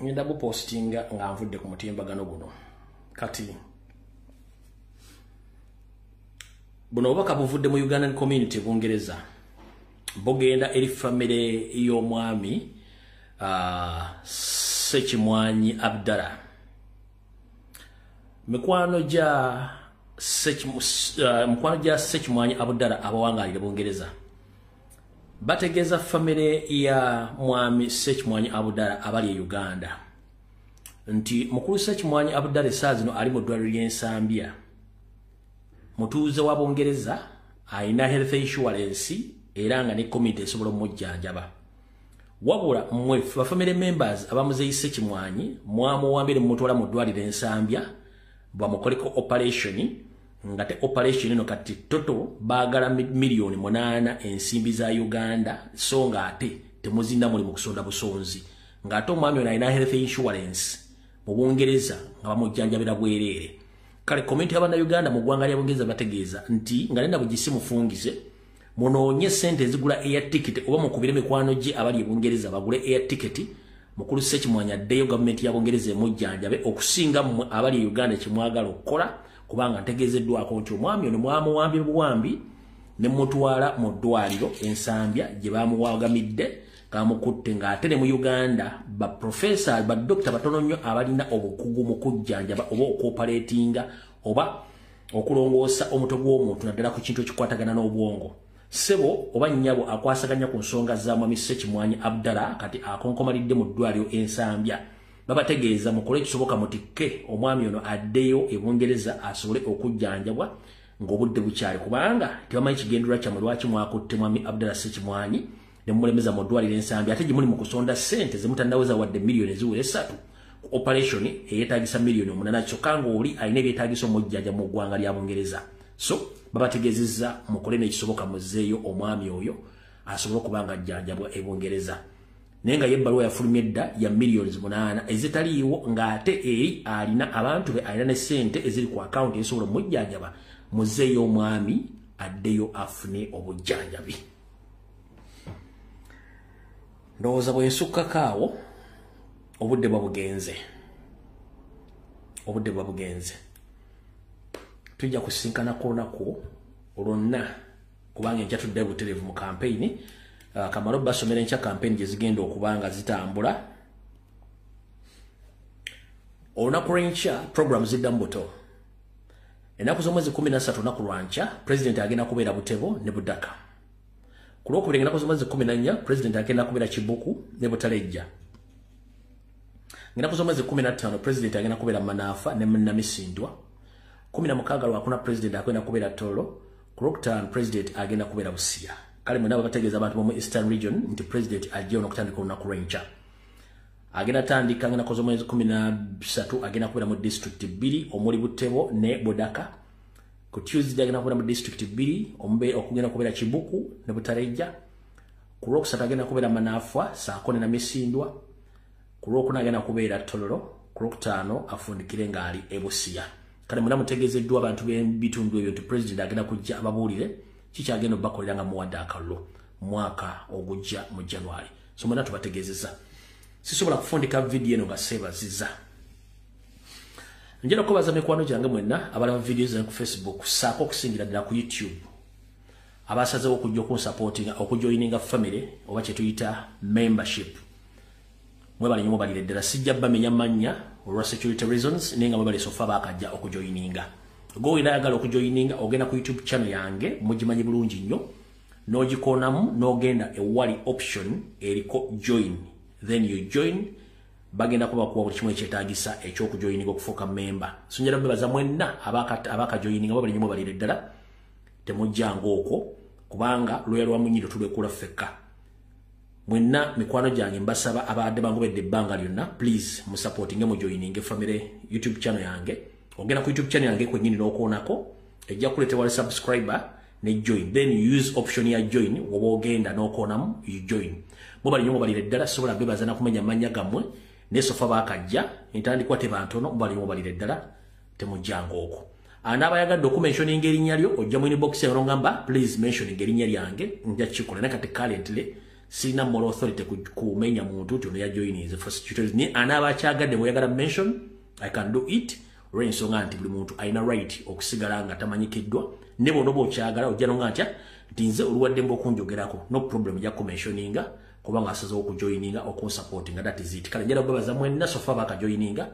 ngenda bupostinga nga nvudde ku mutimbagano guno kati buno obaka buvudde mu Ugandan community Bungereza bugenda eri famire y'omwami Ssekimwanyi Abdallah mikwano gya Ssekimwanyi Abdallah abawangalire Bungereza bategeza famire ya mwami Ssekimwanyi Abdallah abali e Uganda nti mukulu Ssekimwanyi Abdallah saazino ali mu ddwaliro ly'ensambya mutuuze wa Bungereza ayina health insurance era nga ne community esobola omujjanjaba wabula mmwe family members abamuzeeyi Ssekimwanyi mwamuwambire mumutwala mu ddwaliro ensambya bamukoleko operation ngate operation eno kati toto bagala milioni 8 ensimbi za Uganda so nga ate temuzinda muli mu kusonda busonzi ngate omwami ono ayina health insurance mu Bungereza nga bamujjanjabira bwerere kale community y'abana Uganda mu ggwanga lya Bungereza bategeeza nti nga nenda bugisi mufungize munoonye sente ezigula air ticket oba mukubire mikwano gye abali e Bungereza bagule air ticket mukulu Ssekimwanyi addeyo gavumenti ya Bungereza emujjanjabe okusinga mmwe abali e Uganda kimwagala okukola kubanga ntegezeddwako nti omwami ono mwamuwambye buwambi ne mutwala mu ddwaliro ensambya gye bamuwagamidde kamukutte ng'ate ne mu Uganda ba professor ba doctor batono nnyo abalina obukugu mu kujjanjaba oba okuoperatinga oba okulongoosa omutwe gw'omuntu naddala ku kintu ekikwatagana n'obwongo sebo oba nnyabo akwasaganya ku nsonga za mwami Ssekimwanyi Abdallah kati akonkomalidde mu ddwaliro ensambya babategeeza mukole kisoboka mutikke omwami ono addeyo e Bungereza asobole okujjanjabwa ng'obudde bukyali kubanga tebamanyi kigendera kyamwe lwaki mwakutte mwami Abdallah Ssekimwanyi ne mulemeza mu ddwaliro ensambya ate gye muli mu kusonda ssente ze mutandaweza wadde miliyoni eziwera 3 ku operation eyeetaagisa miliyoni 8 kyokka ng'oli alina ebyetaagisa omujjanja mu ggwanga lya Bungereza so babategeezezza mukole n'ekisoboka muzzeeyo omwami oyo asobole okubanga ajjanjabwa e Bungereza naye nga yebbaluwa yafulumya edda ya miliyoni 8 ezitaliiwo ng'ate eri alina abantu be alina ne ssente eziri ku akawunti ezisobola omujjanjaba muzzeeyo omwami addeyo afune obujjanjabi ndowooza bwensukkakaawo obudde bwa bugenze tujja kusinkana ku lunaku olwonna kubanga enkya tudde butereevu mu kampeyini kamalo basomera enkya kampeyini gye zigenda okubanga zitambula olunaku lw'enkya program ziddamu buto ennaku z'omwezi 13 lunaku lwankya pulezidenti agenda kubeera Butebo ne Budaka ku lwokubiri ennaku z'omwezi 14 pulezidenti agenda kubeera Kibuku ne Butalejja ennaku z'omwezi 15 pulezidenti agenda kubeera Manaafa ne Namisindwa 16 lwakuna pulezidenti agenda kubeera Tolo ku lwokutaano pulezidenti agenda kubeera Busia kale mwenna bategeeza abantu mu Eastern Region nti pulezidenti ajja okutandika olunaku lw'enkya agenda tandika ngena kozo mwezi 13 agenda kubera mu district 2 omuli Butebo ne Bodaka. Ku Tuesday agenda kubera mu district 2 ombe okugenda kubera Kibuku ne Butareja. Ku Lwokusatu agenda kubera Manafwa Saakone na Misindwa. Ku Lwokuna agenda kubera Tololo. Ku Lwokutaano afundikire ngaali Ebusia. Kale muna mutegezeddwa abantu b'ebitundu ebyo nti president agenda kujja ababuulire kiki agenda bakolera nga muwadde akalulu mwaka ogujja mu January. So muna tubategezeza. Sisobola kufundika video eno nga sebaziza. Njera kubaza mikwano gyange mwenna abalaba videos ku Facebook saako okusingira ddala ku YouTube. Abasazeewo okujja okunsapotinga okujoininga family oba kye tuyita membership. Mwebale nnyo mubalire ddala sijja bamenya mannya olwa security reasons nenga mwebale sofa bakajja okujoininga. Go ina yagala okujoininga ogenda ku YouTube channel yange mugimanyi bulungi nnyo n'ogikonamu n'ogenda ewali option eriko join. Then you join bagenda kuba kuwa buli kimu ekyetaagisa ekyokujoininga okufuuka member. So njala bebaza mwenna abaka joininga mwebale nnyo mubalire ddala temujjanga okwo kubanga lwya lwa munyiro tulekula fekka. Mwenna mikwano gyange mbasaba abadde bangobedde ebbanga lyonna please mu supporting mu joining family YouTube channel yange. Ogenda ku YouTube channel yange kwennyini n'okoonako ejja kuleetebwa wali subscriber ne join, then you use option ya join woba ogenda n'okoonamu you join. Mubali nnyo mubalire ddala sobola bebaza na kumenya mannya gammwe ne sofa bakajja entandikwa tebantono mubali nnyo mubalire ddala temujjanga okwo. Anabayagadde okumentioninga erinnya lyo ojja mu inbox ya ngamba please mentioning erinnya lyange nja kikola ne kati currently sina moral authority kumenya muntu tuno ya join is first tutors ni anabakyagadde bweyagala mention I can do it rensonga nti buli muntu aina right okusigala nga tamanyikiddwa ne bono bokyagala ojja nonga ntya ntinze oluwadde mbo kunjogerako no problem ya mentioninga kubanga asaze okujoininga okusupportinga that is it. Kale njala babaza mwenna sofa baka joininga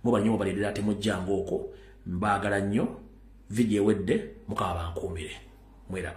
mubanyo mubalidde ate mujjanga okwo mbagala nnyo video wedde mukaba bankuumire mwera.